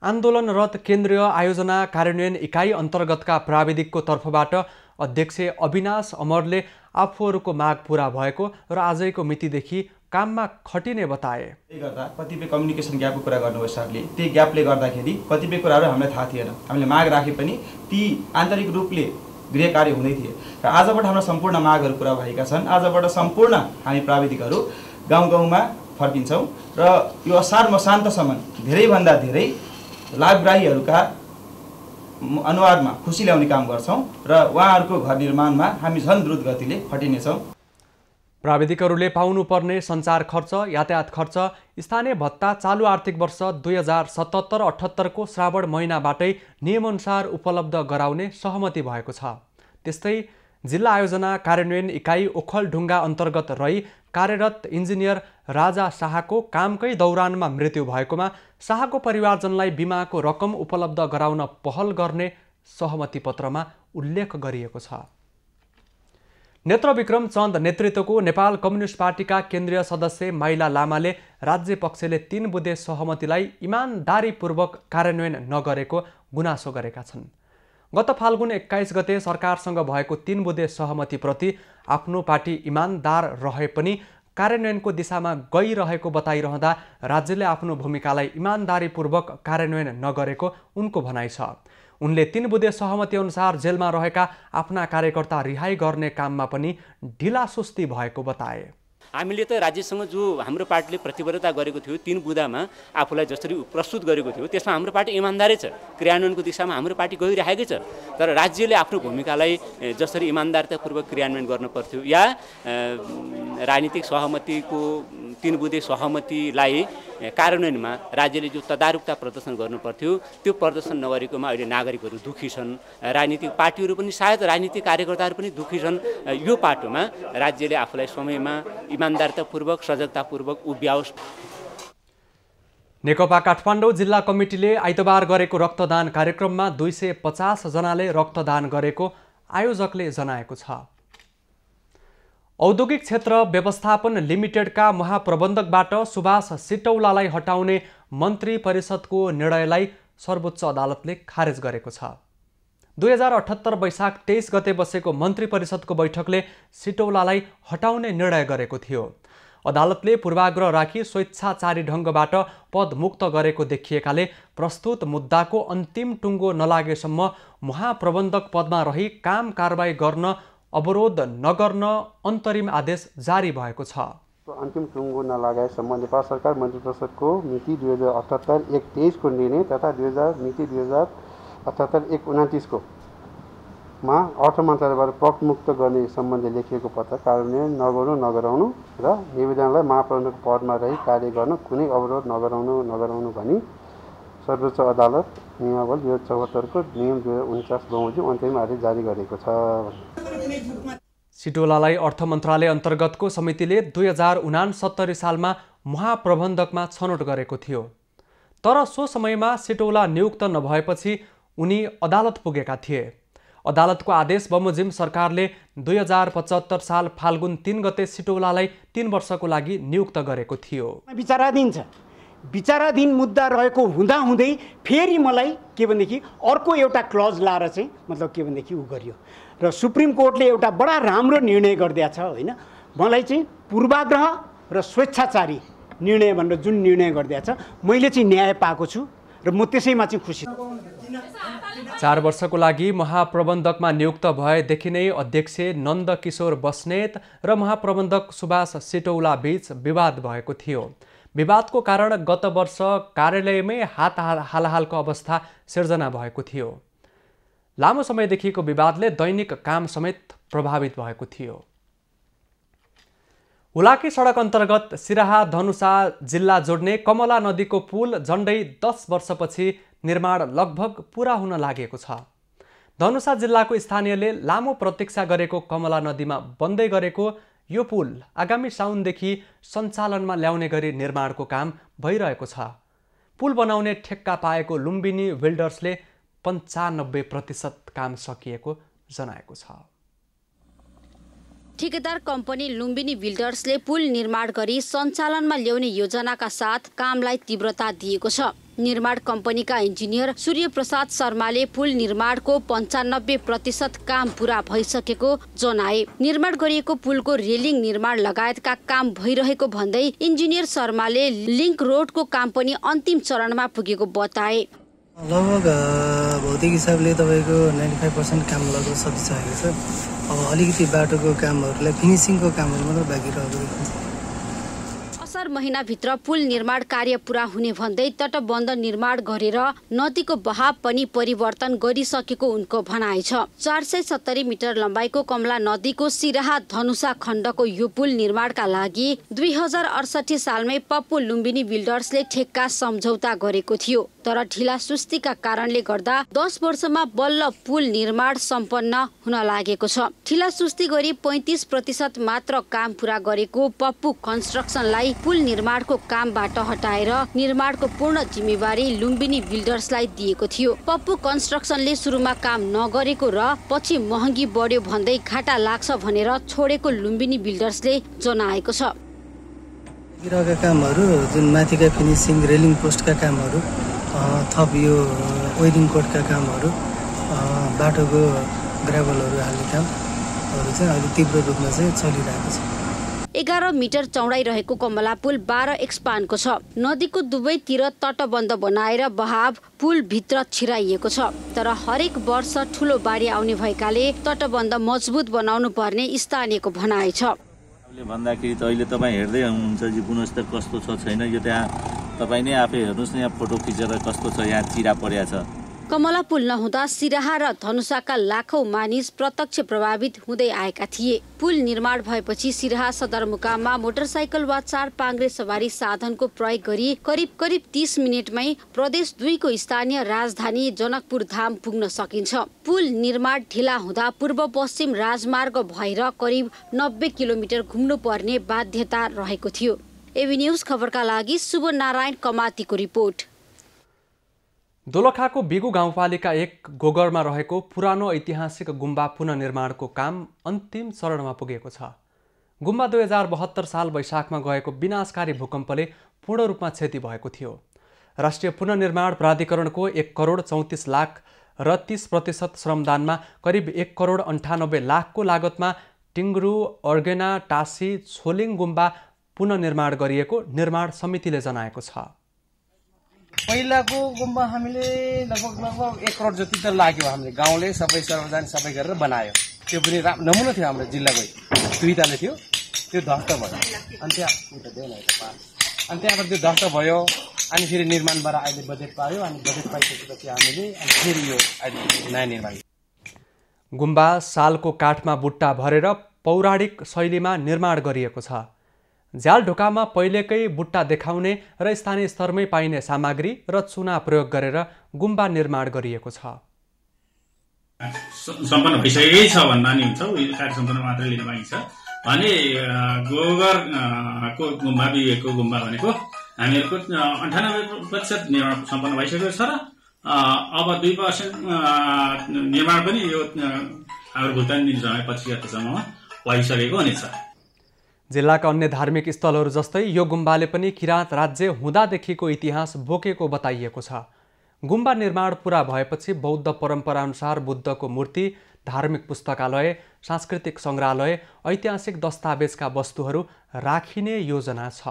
आन्दोलनरत केन्द्रीय आयोजना कार्यान्वयन इकाइ अन्तर्गतका प्राविधिकको तर्फबाट अध्यक्ष अविनाश अमरले आफूहरूको माग पूरा भएको र आजैको मितिदेखि काममा खटिने बताए। गर्दा कतिपय कम्युनिकेसन ग्यापको कुरा गर्नुभयो सरले, त्यही ग्यापले गर्दाखेरि कतिपय कुराहरू हामीलाई थाहा थिएन। हामीले माग राखे पनि ती आन्तरिक रूपले गृह कार्य हुँदै थिए र आजबाट हाम्रा सम्पूर्ण मागहरू पुरा भएका छन्। आजबाट सम्पूर्ण हामी प्राविधिकहरू गाउँ गाउँमा फर्किन्छौँ र यो असार मसान्तसम्म धेरैभन्दा धेरै लाभग्राहीहरूका अनुवादमा खुसी ल्याउने काम गर्छौँ र उहाँहरूको घर निर्माणमा हामी झन् द्रुत गतिले खटिनेछौँ। प्राविधिकहरूले पाउनुपर्ने सञ्चार खर्च, यातायात खर्च, स्थानीय भत्ता चालु आर्थिक वर्ष 2077-78 को श्रावण महिनाबाटै नियमअनुसार उपलब्ध गराउने सहमति भएको छ। त्यस्तै जिल्ला आयोजना कार्यान्वयन इकाइ ओखलढुङ्गा अन्तर्गत रही कार्यरत इन्जिनियर राजा शाहको कामकै दौरानमा मृत्यु भएकोमा शाहको परिवारजनलाई बिमाको रकम उपलब्ध गराउन पहल गर्ने सहमति पत्रमा उल्लेख गरिएको छ। नेत्रविक्रम चन्द नेतृत्वको नेपाल कम्युनिस्ट पार्टीका केन्द्रीय सदस्य माइला लामाले राज्य पक्षले 3 बुँदे सहमतिलाई इमानदारीपूर्वक कार्यान्वयन नगरेको गुनासो गरेका छन्। गत फाल्गुन 21 गते सरकारसँग भएको 3 बुँदे सहमतिप्रति आफ्नो पार्टी इमानदार रहे पनि कार्यान्वयनको दिशामा गइरहेको बताइरहँदा राज्यले आफ्नो भूमिकालाई इमानदारीपूर्वक कार्यान्वयन नगरेको उनको भनाइ छ। उनले 3 बुँदे सहमति अनुसार जेलमा रहेका आफ्ना कार्यकर्ता रिहाई गर्ने काममा पनि ढिलासुस्ती भएको बताए। हामीले त राज्यसँग जो हाम्रो पार्टीले प्रतिबद्धता गरेको थियो 3 बुँदामा आफूलाई जसरी प्रस्तुत गरेको थियो त्यसमा हाम्रो पार्टी इमानदारै छ। क्रियान्वयनको दिशामा हाम्रो पार्टी गइरहेकै छ। तर राज्यले आफ्नो भूमिकालाई जसरी इमानदारतापूर्वक क्रियान्वयन गर्न पर्थ्यो या राजनीतिक सहमतिको 3 बुँदे सहमतिलाई कार्यान्वयनमा राज्यले जो तदारुकता प्रदर्शन गर्नु पर्थ्यो त्यो प्रदर्शन नगरेकोमा अहिले नागरिकहरू दुखी छन्। राजनीतिक पार्टीहरू पनि सायद राजनीतिक कार्यकर्ताहरू पनि दुखी छन्। यो पाटोमा राज्यले आफूलाई समयमा इमानदारतापूर्वक सजगतापूर्वक उभ्याओस्। नेकपा काठमाडौँ जिल्ला कमिटीले आइतबार गरेको रक्तदान कार्यक्रममा 250 जनाले रक्तदान गरेको आयोजकले जनाएको छ। औद्योगिक क्षेत्र व्यवस्थापन लिमिटेडका महाप्रबन्धकबाट सुभाष सिटौलालाई हटाउने मन्त्री परिषदको निर्णयलाई सर्वोच्च अदालतले खारेज गरेको छ। 2078 वैशाख 23 गते बसेको मन्त्री परिषदको बैठकले सिटौलालाई हटाउने निर्णय गरेको थियो। अदालतले पूर्वाग्रह राखी स्वेच्छाचारी ढङ्गबाट पद मुक्त गरेको देखिएकाले प्रस्तुत मुद्दाको अन्तिम टुङ्गो नलागेसम्म महाप्रबन्धक पदमा रही काम कारबाही गर्न अवरोध नगर्न अन्तरिम आदेश जारी भएको छ। अन्तिम टुङ्गो नलागेसम्म नेपाल सरकार मन्त्री परिषदको मिति 2078-1-23 को निर्णय तथा मिति 2078-1-29 को मा अर्थ मन्त्रालयबाट पद मुक्त गर्ने सम्बन्धी लेखिएको पत्र कार्यान्वयन नगराउनु र निवेदनलाई महाप्रबन्धक पदमा रही कार्य गर्न कुनै अवरोध नगराउनु भनी सर्वोच्च अदालत नियमावली 2074 को नियम 2049 बमोजिम अन्तरिम आदेश जारी गरेको छ। सिटौलालाई अर्थ मन्त्रालय अन्तर्गतको समितिले 2069 सालमा महाप्रबन्धकमा छनौट गरेको थियो। तर सो समयमा सिटौला नियुक्त नभएपछि उनी अदालत पुगेका थिए। अदालतको आदेश बमोजिम सरकारले 2075 साल फाल्गुन 3 गते सिटौलालाई 3 वर्षको लागि नियुक्त गरेको थियो। विचाराधीन छ। विचाराधीन मुद्दा रहेको हुँदाहुँदै फेरि मलाई के भनेदेखि अर्को एउटा क्लज लाएर चाहिँ मतलब के भनेदेखि उ गरियो र सुप्रिम कोर्टले एउटा बडा राम्रो निर्णय गरिदिएछ होइन। मलाई चाहिँ पूर्वाग्रह र स्वेच्छाचारी निर्णय भनेर जुन निर्णय गरिदिएछ मैले चाहिँ न्याय पाएको छु र म त्यसैमा चाहिँ खुसी छु। 4 वर्षको लागि महाप्रबन्धकमा नियुक्त भएदेखि नै अध्यक्ष नन्दकिशोर बस्नेत र महाप्रबन्धक सुभाष सिटौला बीच विवाद भएको थियो। विवादको कारण गत वर्ष कार्यालयमै हात हालहालको अवस्था सिर्जना भएको थियो। लामो समयदेखिको विवादले दैनिक काम समेत प्रभावित भएको थियो। हुलाकी सडक अन्तर्गत सिराहा धनुषा जिल्ला जोड्ने कमला नदीको पुल झन्डै 10 वर्षपछि निर्माण लगभग पूरा हुन लागेको छ। धनुषा जिल्लाको स्थानीयले लामो प्रतीक्षा गरेको कमला नदीमा बन्दै गरेको यो पुल आगामी साउनदेखि सञ्चालनमा ल्याउने गरी निर्माणको काम भइरहेको छ। पुल बनाउने ठेक्का पाएको लुम्बिनी बिल्डर्सले 95% काम सकिएको जनाएको छ। ठेकेदार कम्पनी लुम्बिनी बिल्डर्सले पुल निर्माण गरी सञ्चालनमा ल्याउने योजनाका साथ कामलाई तीव्रता दिएको छ। निर्माण कम्पनीका इन्जिनियर सूर्य प्रसाद शर्माले पुल निर्माणको 95% काम पूरा भइसकेको जनाए। निर्माण गरिएको पुलको रेलिङ निर्माण लगायतका काम भइरहेको भन्दै इन्जिनियर शर्माले लिङ्क रोडको काम पनि अन्तिम चरणमा पुगेको बताए। लगभग भौतिक हिसाबले तपाईँको 95% काम लगभग सकिसकेको छ। अब अलिकति बाटोको कामहरूलाई फिनिसिङको कामहरू मात्र बाँकी रहेको देखिन्छ। असार महिनाभित्र पुल निर्माण कार्य पूरा हुने भन्दै तटबन्ध निर्माण गरेर नदीको बहाव पनि परिवर्तन गरिसकेको उनको भनाइ छ। 470 मिटर लम्बाइको कमला नदीको सिराहा धनुषा खण्डको यो पुल निर्माणका लागि 2068 सालमै पप्पू लुम्बिनी बिल्डर्सले ठेक्का सम्झौता गरेको थियो। तर ढिला सुस्तीका कारणले गर्दा 10 वर्षमा बल्ल पुल निर्माण सम्पन्न हुन लागेको छ। ढिला सुस्ती गरी 35% मात्र काम पूरा गरेको पप्पू कन्स्ट्रक्सनलाई पुल निर्माणको कामबाट हटाएर निर्माणको पूर्ण जिम्मेवारी लुम्बिनी बिल्डर्सलाई दिएको थियो। पप्पू कन्स्ट्रक्सनले सुरुमा काम नगरेको र पछि महँगी बढ्यो भन्दै घाटा लाग्छ भनेर छोडेको लुम्बिनी बिल्डर्सले जनाएको छ। कामहरू जुन माथिका फिनिसिङ रेलिङ पोस्टका कामहरू थप यो वेयरिङ कोडका कामहरू बाटोको ग्राभलहरू हाल्ने कामहरू चाहिँ अहिले तीव्र रूपमा चाहिँ चलिरहेको छ। 11 मिटर चौडाइ रहेको कमला पुल 12 एक्सपानको छ। नदीको दुवैतिर तटबन्ध बनाएर बहाव पुल भित्र छिराइएको छ। तर हरेक वर्ष ठुलो बाढी आउने भएकाले तटबन्ध मजबुत बनाउनु पर्ने स्थानीयको भनाइ छ। भन्दाखेरि त अहिले तपाईँ हेर्दै हुनुहुन्छ जी गुणस्तर कस्तो छ छैन, यो त्यहाँ तपाईँ नै आफै हेर्नुहोस् न, यहाँ फोटो खिचेर कस्तो छ, यहाँ चिरा परेको छ। कमला पुल नहुँदा सिराहा र धनुषाका लाखौं मानिस प्रत्यक्ष प्रभावित हुँदै आएका थिए। पुल निर्माण भएपछि सिराहा सदरमुकाममा मोटरसाइकल वा 4 पाङ्ग्रे सवारी साधनको प्रयोग गरी करिब 30 मिनेटमै प्रदेश 2 को स्थानीय राजधानी जनकपुर धाम पुग्न सकिन्छ। पुल निर्माण ढिला हुँदा पूर्व पश्चिम राजमार्ग भएर करिब 90 किलोमिटर घुम्नु पर्ने बाध्यता रहेको थियो। एबी न्यूज खबरका लागि शुभ नारायण कमातीको रिपोर्ट। दोलखाको बिगु गाउँपालिका 1 गोगरमा रहेको पुरानो ऐतिहासिक गुम्बा पुनर्निर्माणको काम अन्तिम चरणमा पुगेको छ। गुम्बा 2072 साल वैशाखमा गएको विनाशकारी भूकम्पले पूर्ण रूपमा क्षति भएको थियो। राष्ट्रिय पुनर्निर्माण प्राधिकरणको 1 करोड 34 लाख र 30% श्रमदानमा करिब 1 करोड 98 लाखको लागतमा टिङ्ग्रु अर्गेना टासी छोलिङ गुम्बा पुनर्निर्माण गरिएको निर्माण समितिले जनाएको छ। पहिलाको गुम्बा हामीले लगभग 1 करोड जति त लाग्यो। हामीले गाउँले सबै सर्वजन सबै गरेर बनायो। त्यो पनि नमुना थियो हाम्रो जिल्लाकै 2 तले थियो, त्यो ध्वस्त भयो। अनि त्यहाँबाट त्यो ध्वस्त भयो। अनि फेरि निर्माणबाट अहिले बजेट पायो। अनि बजेट पाइसकेपछि हामीले फेरि यो नयाँ निर्माण। गुम्बा सालको काठमा बुट्टा भरेर पौराणिक शैलीमा निर्माण गरिएको छ। झ्याल ढोकामा पहिलेकै बुट्टा देखाउने र स्थानीय स्तरमै पाइने सामग्री र चुना प्रयोग गरेर गुम्बा निर्माण गरिएको छ। सम्पन्न भइसकेकै छ भन्दा नि हुन्छ, कार्य सम्पन्न मात्रै लिन पाइन्छ भने गोगरको गुम्बा बिएको गुम्बा भनेको हामीहरूको 98% निर्माण सम्पन्न भइसकेको छ र अब 2% निर्माण पनि यो हाम्रो भुक्तानी दिन समय 25 गतेसम्ममा भइसकेको हुनेछ। जिल्लाका अन्य धार्मिक स्थलहरू जस्तै यो गुम्बाले पनि किराँत राज्य हुँदादेखिको इतिहास बोकेको बताइएको छ। गुम्बा निर्माण पूरा भएपछि बौद्ध परम्पराअनुसार बुद्धको मूर्ति, धार्मिक पुस्तकालय, सांस्कृतिक सङ्ग्रहालय, ऐतिहासिक दस्तावेजका वस्तुहरू राखिने योजना छ।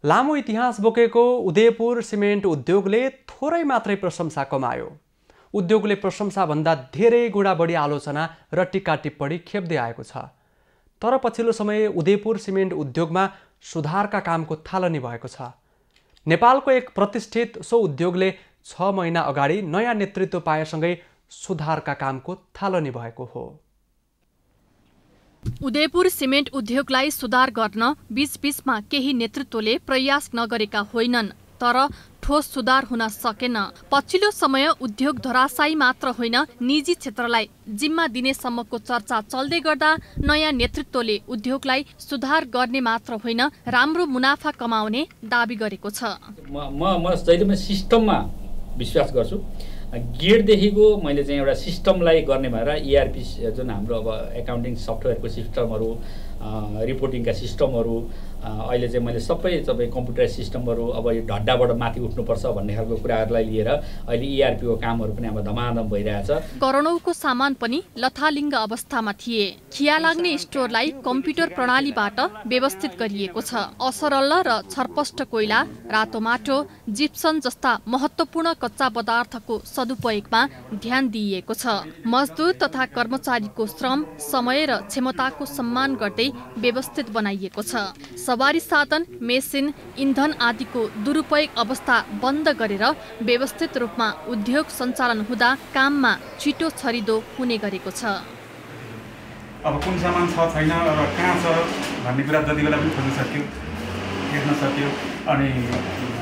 लामो इतिहास बोकेको उदयपुर सिमेन्ट उद्योगले थोरै मात्रै प्रशंसा कमायो। उद्योगले प्रशंसाभन्दा धेरै गुणा बढी आलोचना र टीका टिप्पणी खेप्दै आएको छ। तर पछिल्लो समय उदयपुर सिमेन्ट उद्योगमा सुधारका कामको थालनी भएको छ। नेपालको एक प्रतिष्ठित सो उद्योगले 6 महिना अगाडि नयाँ नेतृत्व पाएसँगै सुधारका कामको थालनी भएको हो। उदयपुर सिमेन्ट उद्योगलाई सुधार गर्न बीचबीचमा केही नेतृत्वले प्रयास नगरेका होइनन्, तर ठोस सुधार हुन सकेन। पछिल्लो समय उद्योग धराशायी मात्र होइन, निजी क्षेत्रलाई जिम्मा दिनेसम्मको चर्चा चल्दै गर्दा नयाँ नेतृत्वले उद्योगलाई सुधार गर्ने मात्र होइन, राम्रो मुनाफा कमाउने दाबी गरेको छ। म जहिले सिस्टममा विश्वास गर्छु। गेटदेखिको मैले चाहिँ एउटा सिस्टमलाई गर्ने भएर ERP जुन हाम्रो अब एकाउन्टिङ सफ्टवेयरको सिस्टमहरू, रिपोर्टिङका सिस्टमहरू, अहिले चाहिँ मैले सबै कम्प्युटर सिस्टमहरू अब यो ढड्डाबाट माथि उठ्नुपर्छ भन्ने खालको कुराहरूलाई लिएर अहिले ERP को कामहरू पनि अब धमाधम भइरहेछ। करोडौँको सामान पनि लथालिङ्ग अवस्थामा थिए। खिया लाग्ने स्टोरलाई कम्प्युटर प्रणालीबाट व्यवस्थित गरिएको छ। असरल र छरपष्ट कोइला, रातो माटो, जिप्सन जस्ता महत्त्वपूर्ण कच्चा पदार्थको सदुपयोगमा ध्यान दिइएको छ। मजदुर तथा कर्मचारीको श्रम, समय र क्षमताको सम्मान गर्दै व्यवस्थित बनाइएको छ। सवारी साधन, मेसिन, इन्धन आदिको दुरुपयोग अवस्था बन्द गरेर व्यवस्थित रूपमा उद्योग सञ्चालन हुँदा काममा छिटो छरिदो हुने गरेको छ। अब कुन सामान छ छैन र कहाँ छ भन्ने कुरा जति बेला पनि खोज्न सक्यो, हेर्न सक्यो, अनि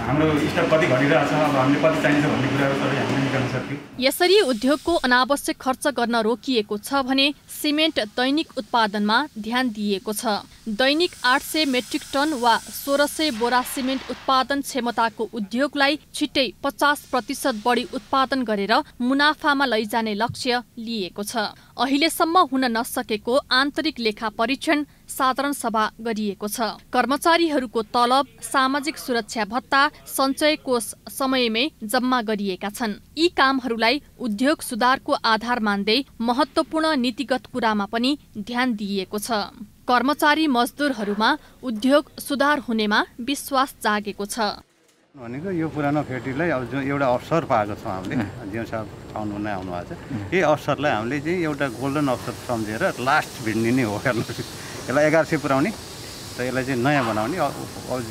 हाम्रो स्टक कति घटिरहेछ, अब हामीले कति चाहिन्छ भन्ने कुराहरू सबै हामीले निकाल्न सक्यो। यसरी उद्योगको अनावश्यक खर्च गर्न रोकिएको छ भने सिमेन्ट दैनिक उत्पादनमा ध्यान दिइएको छ। दैनिक 800 मेट्रिक टन वा 1600 बोरा सिमेन्ट उत्पादन क्षमताको उद्योगलाई छिट्टै 50% बढी उत्पादन गरेर मुनाफामा लैजाने लक्ष्य लिएको छ। अहिलेसम्म हुन नसकेको आन्तरिक लेखा परीक्षण, साधारण सभा गरिएको छ। कर्मचारीहरूको तलब, सामाजिक सुरक्षा भत्ता, सञ्चय कोष समयमै जम्मा गरिएका छन्। यी कामहरूलाई उद्योग सुधारको आधार मान्दै महत्त्वपूर्ण नीतिगत कुरामा पनि ध्यान दिइएको छ। कर्मचारी मजदुरहरूमा उद्योग सुधार हुनेमा विश्वास जागेको छ। भनेको यो पुरानो फ्याक्ट्रीलाई अब जो एउटा अवसर पाएको छौँ हामीले, जिउ साहब आउनु नै आउनु भएको छ, यही अवसरलाई हामीले चाहिँ एउटा गोल्डन अवसर सम्झेर लास्ट भिड्ने हो। हेर्नुहोस्, यसलाई 1100 पुर्याउने र यसलाई चाहिँ नयाँ बनाउने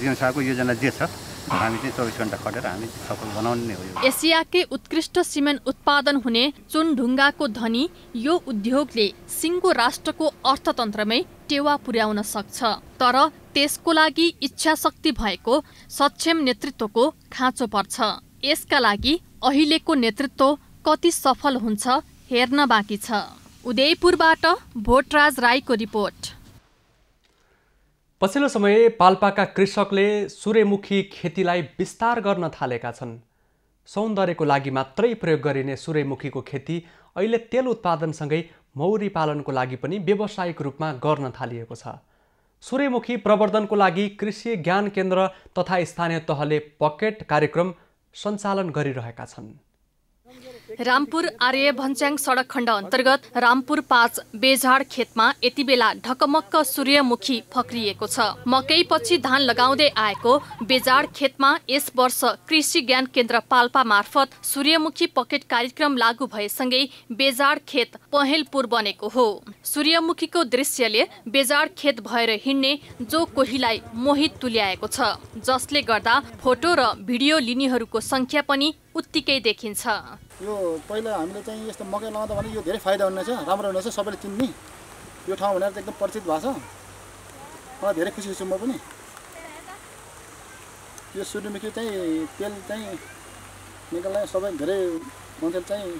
जिउ साहबको योजना जे छ, हामी चाहिँ 24 घण्टा खटेर हामी सफल बनाउने नै हो। एसियाकै उत्कृष्ट सिमेन्ट उत्पादन हुने चुनढुङ्गाको धनी यो उद्योगले सिङ्गो राष्ट्रको अर्थतन्त्रमै टेवा पुर्याउन सक्छ, तर त्यसको लागि इच्छा शक्ति भएको सक्षम नेतृत्वको खाँचो पर्छ। यसका लागि अहिलेको नेतृत्व कति सफल हुन्छ हेर्न बाँकी छ। उदयपुरबाट भोटराज राईको रिपोर्ट। पछिल्लो समय पाल्पाका कृषकले सूर्यमुखी खेतीलाई विस्तार गर्न थालेका छन्। सौन्दर्यको लागि मात्रै प्रयोग गरिने सूर्यमुखीको खेती अहिले तेल उत्पादनसँगै मौरी पालनको लागि पनि व्यावसायिक रूपमा गर्न थालिएको छ। सूर्यमुखी प्रवर्धनको लागि कृषि ज्ञान केन्द्र तथा स्थानीय तहले पकेट कार्यक्रम सञ्चालन गरिरहेका छन्। रामपुर आर्य भन्स्याङ सडक खण्ड अन्तर्गत रामपुर 5 बेझाड खेतमा यति बेला ढकमक्क सूर्यमुखी फक्रिएको छ। मकै पछि धान लगाउँदै आएको बेझाड खेतमा यस वर्ष कृषि ज्ञान केन्द्र पाल्पा मार्फत सूर्यमुखी पकेट कार्यक्रम लागू भएसँगै बेझाड खेत पहेलपुर बनेको हो। सूर्यमुखीको दृश्यले बेझाड खेत भएर हिँड्ने जो कोहीलाई मोहित तुल्याएको छ, जसले गर्दा फोटो र भिडियो लिनेहरूको संख्या पनि उत्तिकै देखिन्छ। यो पहिला हामीले चाहिँ यस्तो मकै लगाउँदा भने यो धेरै फाइदा हुनेछ, राम्रो हुनेछ, सबैले चिन्ने यो ठाउँ भनेर एकदम परिचित भएको छ। मलाई धेरै खुसी छु म पनि। यो सूर्यमुखी चाहिँ तेल चाहिँ निकाल्न सबै धेरै मान्छेले चाहिँ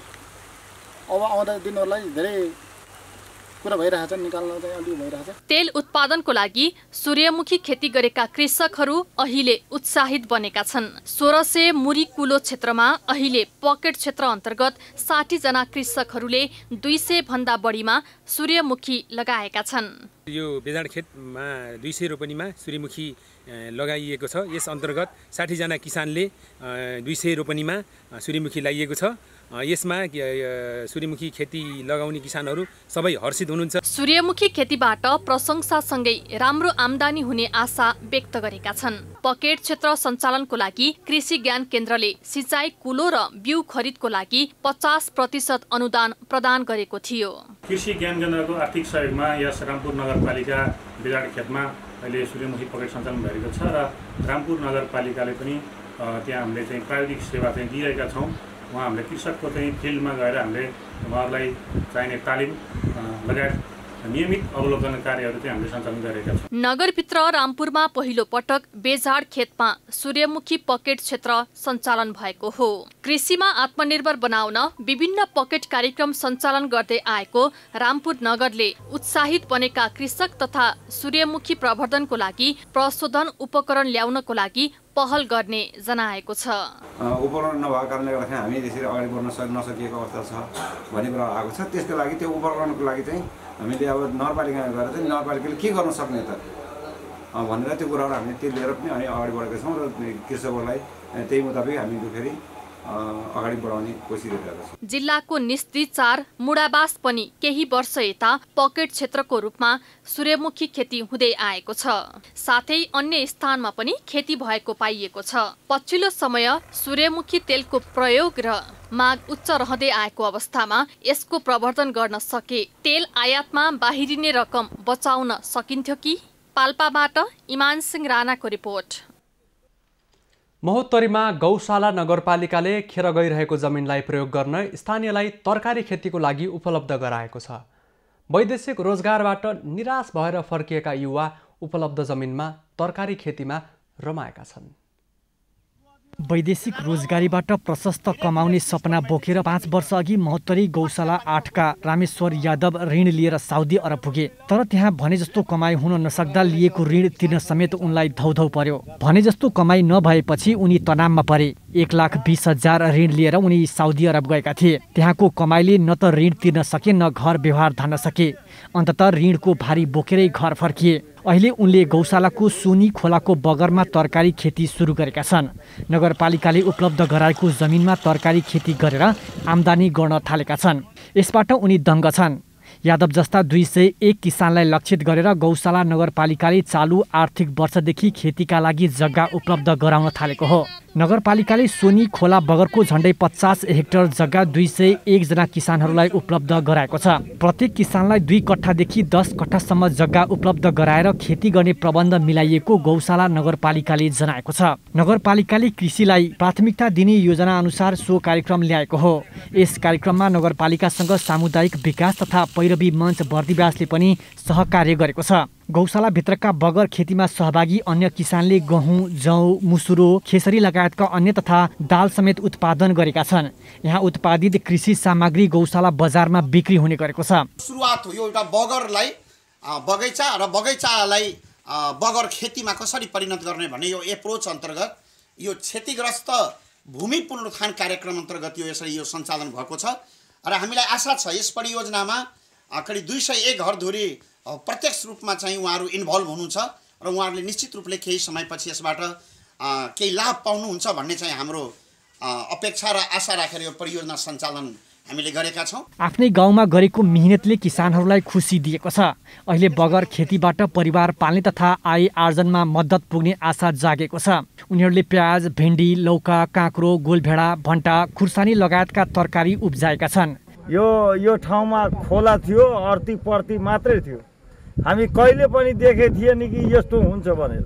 अब आउँदा दिनहरूलाई धेरै कुरा भइरहेछ, निकाल्न चाहिँ अलि भइरहेछ। तेल उत्पादनको लागि सूर्यमुखी खेती गरेका कृषकहरू अहिले उत्साहित बनेका छन्। 1600 मुरी कुलो क्षेत्रमा अहिले पकेट क्षेत्र अन्तर्गत 60 जना कृषकहरूले 200 भन्दा बढीमा सूर्यमुखी लगाएका छन्। यो बेजाड खेतमा 200 रोपनीमा सूर्यमुखी लगाइएको छ। यस अन्तर्गत 60 जना किसानले 200 रोपनीमा सूर्यमुखी लगाइएको छ। यसमा सूर्यमुखी खेती लगाउने किसानहरू सबै हर्षित हुनुहुन्छ। सूर्यमुखी खेतीबाट प्रशंसासँगै राम्रो आम्दानी हुने आशा व्यक्त गरेका छन्। पकेट क्षेत्र सञ्चालनको लागि कृषि ज्ञान केन्द्रले सिँचाइ कुलो र बिउ खरिदको लागि 50% अनुदान प्रदान गरेको थियो। कृषि ज्ञान केन्द्रको आर्थिक सहयोगमा यस रामपुर नगरपालिका बेजाड खेतमा अहिले सूर्यमुखी पकेट सञ्चालन भएको छ र रामपुर नगरपालिकाले पनि त्यहाँ हामीले चाहिँ प्राविधिक सेवा चाहिँ दिइरहेका छौँ। वहाँ हामीले कृषकको चाहिँ फिल्डमा गएर हामीले उहाँहरूलाई चाहिने तालिम लगायत नियमित अवलोकन कार्यहरू चाहिँ हामीले सञ्चालन गरेका छौँ। नगरभित्र रामपुरमा पहिलो पटक बेजाड खेतमा सूर्यमुखी पकेट क्षेत्र सञ्चालन भएको हो। कृषिमा आत्मनिर्भर बनाउन विभिन्न पकेट कार्यक्रम सञ्चालन गर्दै आएको रामपुर नगरले उत्साहित बनेका कृषक तथा सूर्यमुखी प्रवर्धनको लागि प्रशोधन उपकरण ल्याउनको लागि पहल गर्ने जनाएको छ। उपकरण नभएको कारणले गर्दाखेरि हामी त्यसरी अगाडि बढ्न नसकिएको अवस्था छ भन्ने कुरा आएको छ। त्यसको लागि त्यो उपकरणको लागि चाहिँ हामीले अब नगरपालिकामा गएर चाहिँ नगरपालिकाले के गर्न सक्ने त भनेर त्यो कुराहरू हामीले त्यो लिएर पनि अनि अगाडि बढेका छौँ र कृषकहरूलाई त्यही मुताबिक हामी फेरि अगाडि बढाउने कोसिस गरिरहेका छौँ। जिल्लाको निस्ती 4 मुडाबास पनि केही वर्ष यता पकेट क्षेत्रको रूपमा सूर्यमुखी खेती हुँदै आएको छ। साथै अन्य स्थानमा पनि खेती भएको पाइएको छ। पछिल्लो समय सूर्यमुखी तेलको प्रयोग र माग उच्च रहँदै आएको अवस्थामा यसको प्रवर्धन गर्न सके तेल आयातमा बाहिरिने रकम बचाउन सकिन्थ्यो कि? पाल्पाबाट इमान सिंह राणाको रिपोर्ट। महोत्तरीमा गौशाला नगरपालिकाले खेर गइरहेको जमिनलाई प्रयोग गर्न स्थानीयलाई तरकारी खेतीको लागि उपलब्ध गराएको छ। वैदेशिक रोजगारबाट निराश भएर फर्किएका युवा उपलब्ध जमिनमा तरकारी खेतीमा रमाएका छन्। वैदेशिक रोजगारीबाट प्रशस्त कमाउने सपना बोकेर 5 वर्ष अघि महोत्तरी गौशाला 8 का रामेश्वर यादव ऋण लिएर साउदी अरब पुगे। तर त्यहाँ भने जस्तो कमाई हुन नसक्दा लिएको ऋण तिर्न समेत उनलाई धौधौ पर्यो। भने जस्तो कमाई नभएपछि उनी तनावमा परे। 1,20,000 ऋण लिएर उनी साउदी अरब गएका थिए। त्यहाँको कमाईले न त ऋण तिर्न सके न घर व्यवहार धान्न सके। अन्ततः ऋणको भारी बोकेरै घर फर्किए। अहिले उनले गौशालाको सोनी खोलाको बगरमा तरकारी खेती सुरु गरेका छन्। नगरपालिकाले उपलब्ध गराएको जमिनमा तरकारी खेती गरेर आम्दानी गर्न थालेका छन्। यसबाट उनी दङ्ग छन्। यादव जस्ता 201 किसानलाई लक्षित गरेर गौशाला नगरपालिकाले चालु आर्थिक वर्षदेखि खेतीका लागि जग्गा उपलब्ध गराउन थालेको हो। नगरपालिकाले सोनी खोला बगरको झण्डै 50 हेक्टर जग्गा 201 जना किसानहरूलाई उपलब्ध गराएको छ। प्रत्येक किसानलाई 2 कट्ठादेखि 10 कट्ठासम्म जग्गा उपलब्ध गराएर खेती गर्ने प्रबन्ध मिलाइएको गौशाला नगरपालिकाले जनाएको छ। नगरपालिकाले कृषिलाई प्राथमिकता दिने योजना अनुसार सो कार्यक्रम ल्याएको हो। यस कार्यक्रममा नगरपालिकासँग सामुदायिक विकास तथा पैरवी मञ्च बर्दिवासले पनि सहकार्य गरेको छ। गौशाला भित्रका बगर खेतीमा सहभागी अन्य किसानले गहुँ, जौ, मुसुरो, खेसरी लगायतका अन्य तथा दाल समेत उत्पादन गरेका छन्। यहाँ उत्पादित कृषि सामग्री गौशाला बजारमा बिक्री हुने गरेको छ। सुरुवात हो यो एउटा बगरलाई बगैँचा र बगैँचालाई बगर खेतीमा कसरी परिणत गर्ने भन्ने यो एप्रोच अन्तर्गत यो क्षतिग्रस्त भूमि पुनरुत्थान कार्यक्रम अन्तर्गत यो यसरी यो सञ्चालन भएको छ र हामीलाई आशा छ यस परियोजनामा करिब 201 घरधुरी प्रत्यक्ष रूपमा चाहिँ उहाँहरू इन्भल्भ हुनुहुन्छ र उहाँहरूले निश्चित रूपले केही समयपछि यसबाट केही लाभ पाउनुहुन्छ भन्ने चाहिँ हाम्रो अपेक्षा र आशा राखेर यो परियोजना सञ्चालन हामीले गरेका छौँ। आफ्नै गाउँमा गरेको मेहनतले किसानहरूलाई खुसी दिएको छ। अहिले बगर खेतीबाट परिवार पाल्ने तथा आय आर्जनमा मद्दत पुग्ने आशा जागेको छ। उनीहरूले प्याज, भेन्डी, लौका, काँक्रो, गोलभेडा, भन्टा, खुर्सानी लगायतका तरकारी उब्जाएका छन्। यो ठाउँमा खोला थियो, अर्ती पर्ती मात्रै थियो। हामी कहिले पनि देखे थिएन कि यस्तो हुन्छ भनेर,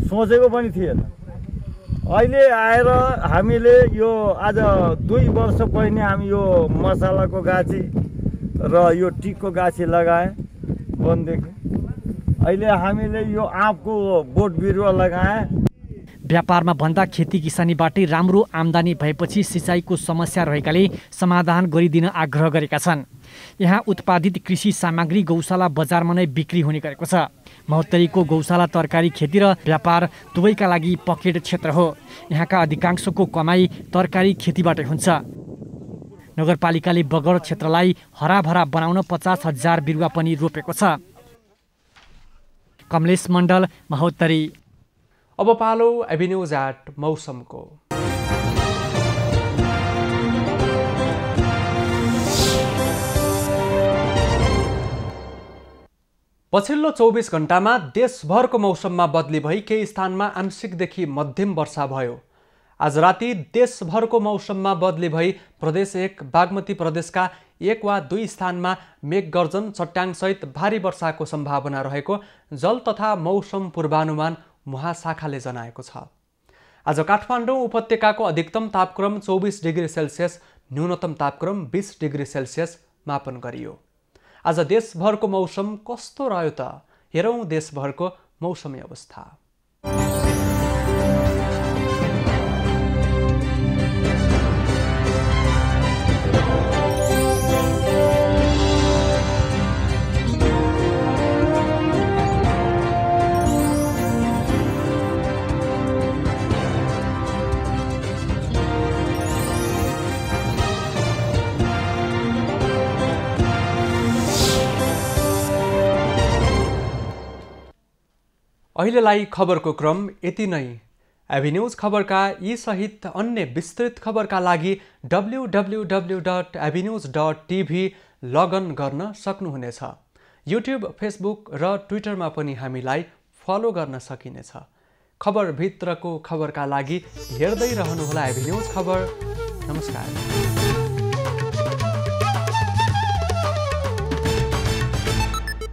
सोचेको पनि थिएन। अहिले आएर हामीले यो आज 2 वर्ष पहिने हामी यो मसालाको गाछी र यो टिकको गाछी लगाए वनदेखि। अहिले हामीले यो आँपको बोट बिरुवा लगाए। व्यापारमा भन्दा खेती किसानीबाटै राम्रो आम्दानी भएपछि सिँचाइको समस्या रहेकाले समाधान गरिदिन आग्रह गरेका छन्। यहाँ उत्पादित कृषि सामग्री गौशाला बजारमा नै बिक्री हुने गरेको छ। महोत्तरीको गौशाला तरकारी खेती र व्यापार दुवैका लागि पकेट क्षेत्र हो। यहाँका अधिकांशको कमाई तरकारी खेतीबाटै हुन्छ। नगरपालिकाले बगर क्षेत्रलाई हराभरा बनाउन 50,000 बिरुवा पनि रोपेको छ। कमलेश मण्डल, महोत्तरी। अब पालो एभिन्यूज एट मौसमको। पछिल्लो 24 घण्टामा देशभरको मौसममा बदली भई केही स्थानमा आंशिकदेखि मध्यम वर्षा भयो। आज राति देशभरको मौसममा बदली भई प्रदेश 1 बागमती प्रदेशका 1 वा 2 स्थानमा मेघगर्जन चट्याङसहित भारी वर्षाको सम्भावना रहेको जल तथा मौसम पूर्वानुमान महाशाखाले जनाएको छ। आज काठमाडौँ उपत्यकाको अधिकतम तापक्रम 24 डिग्री सेल्सियस, न्यूनतम तापक्रम 20 डिग्री सेल्सियस मापन गरियो। आज देशभरको मौसम कस्तो रह्यो त? हेरौँ देशभरको मौसमी अवस्था। अहिलेलाई खबरको क्रम यति नै। एभिन्यूज खबरका यी सहित अन्य विस्तृत खबरका लागि www.avenews.tv लगइन गर्न सक्नुहुनेछ। युट्युब, फेसबुक र ट्विटरमा पनि हामीलाई फलो गर्न सकिनेछ। खबरभित्रको खबरका लागि हेर्दै रहनुहोला एभिन्यूज खबर। नमस्कार।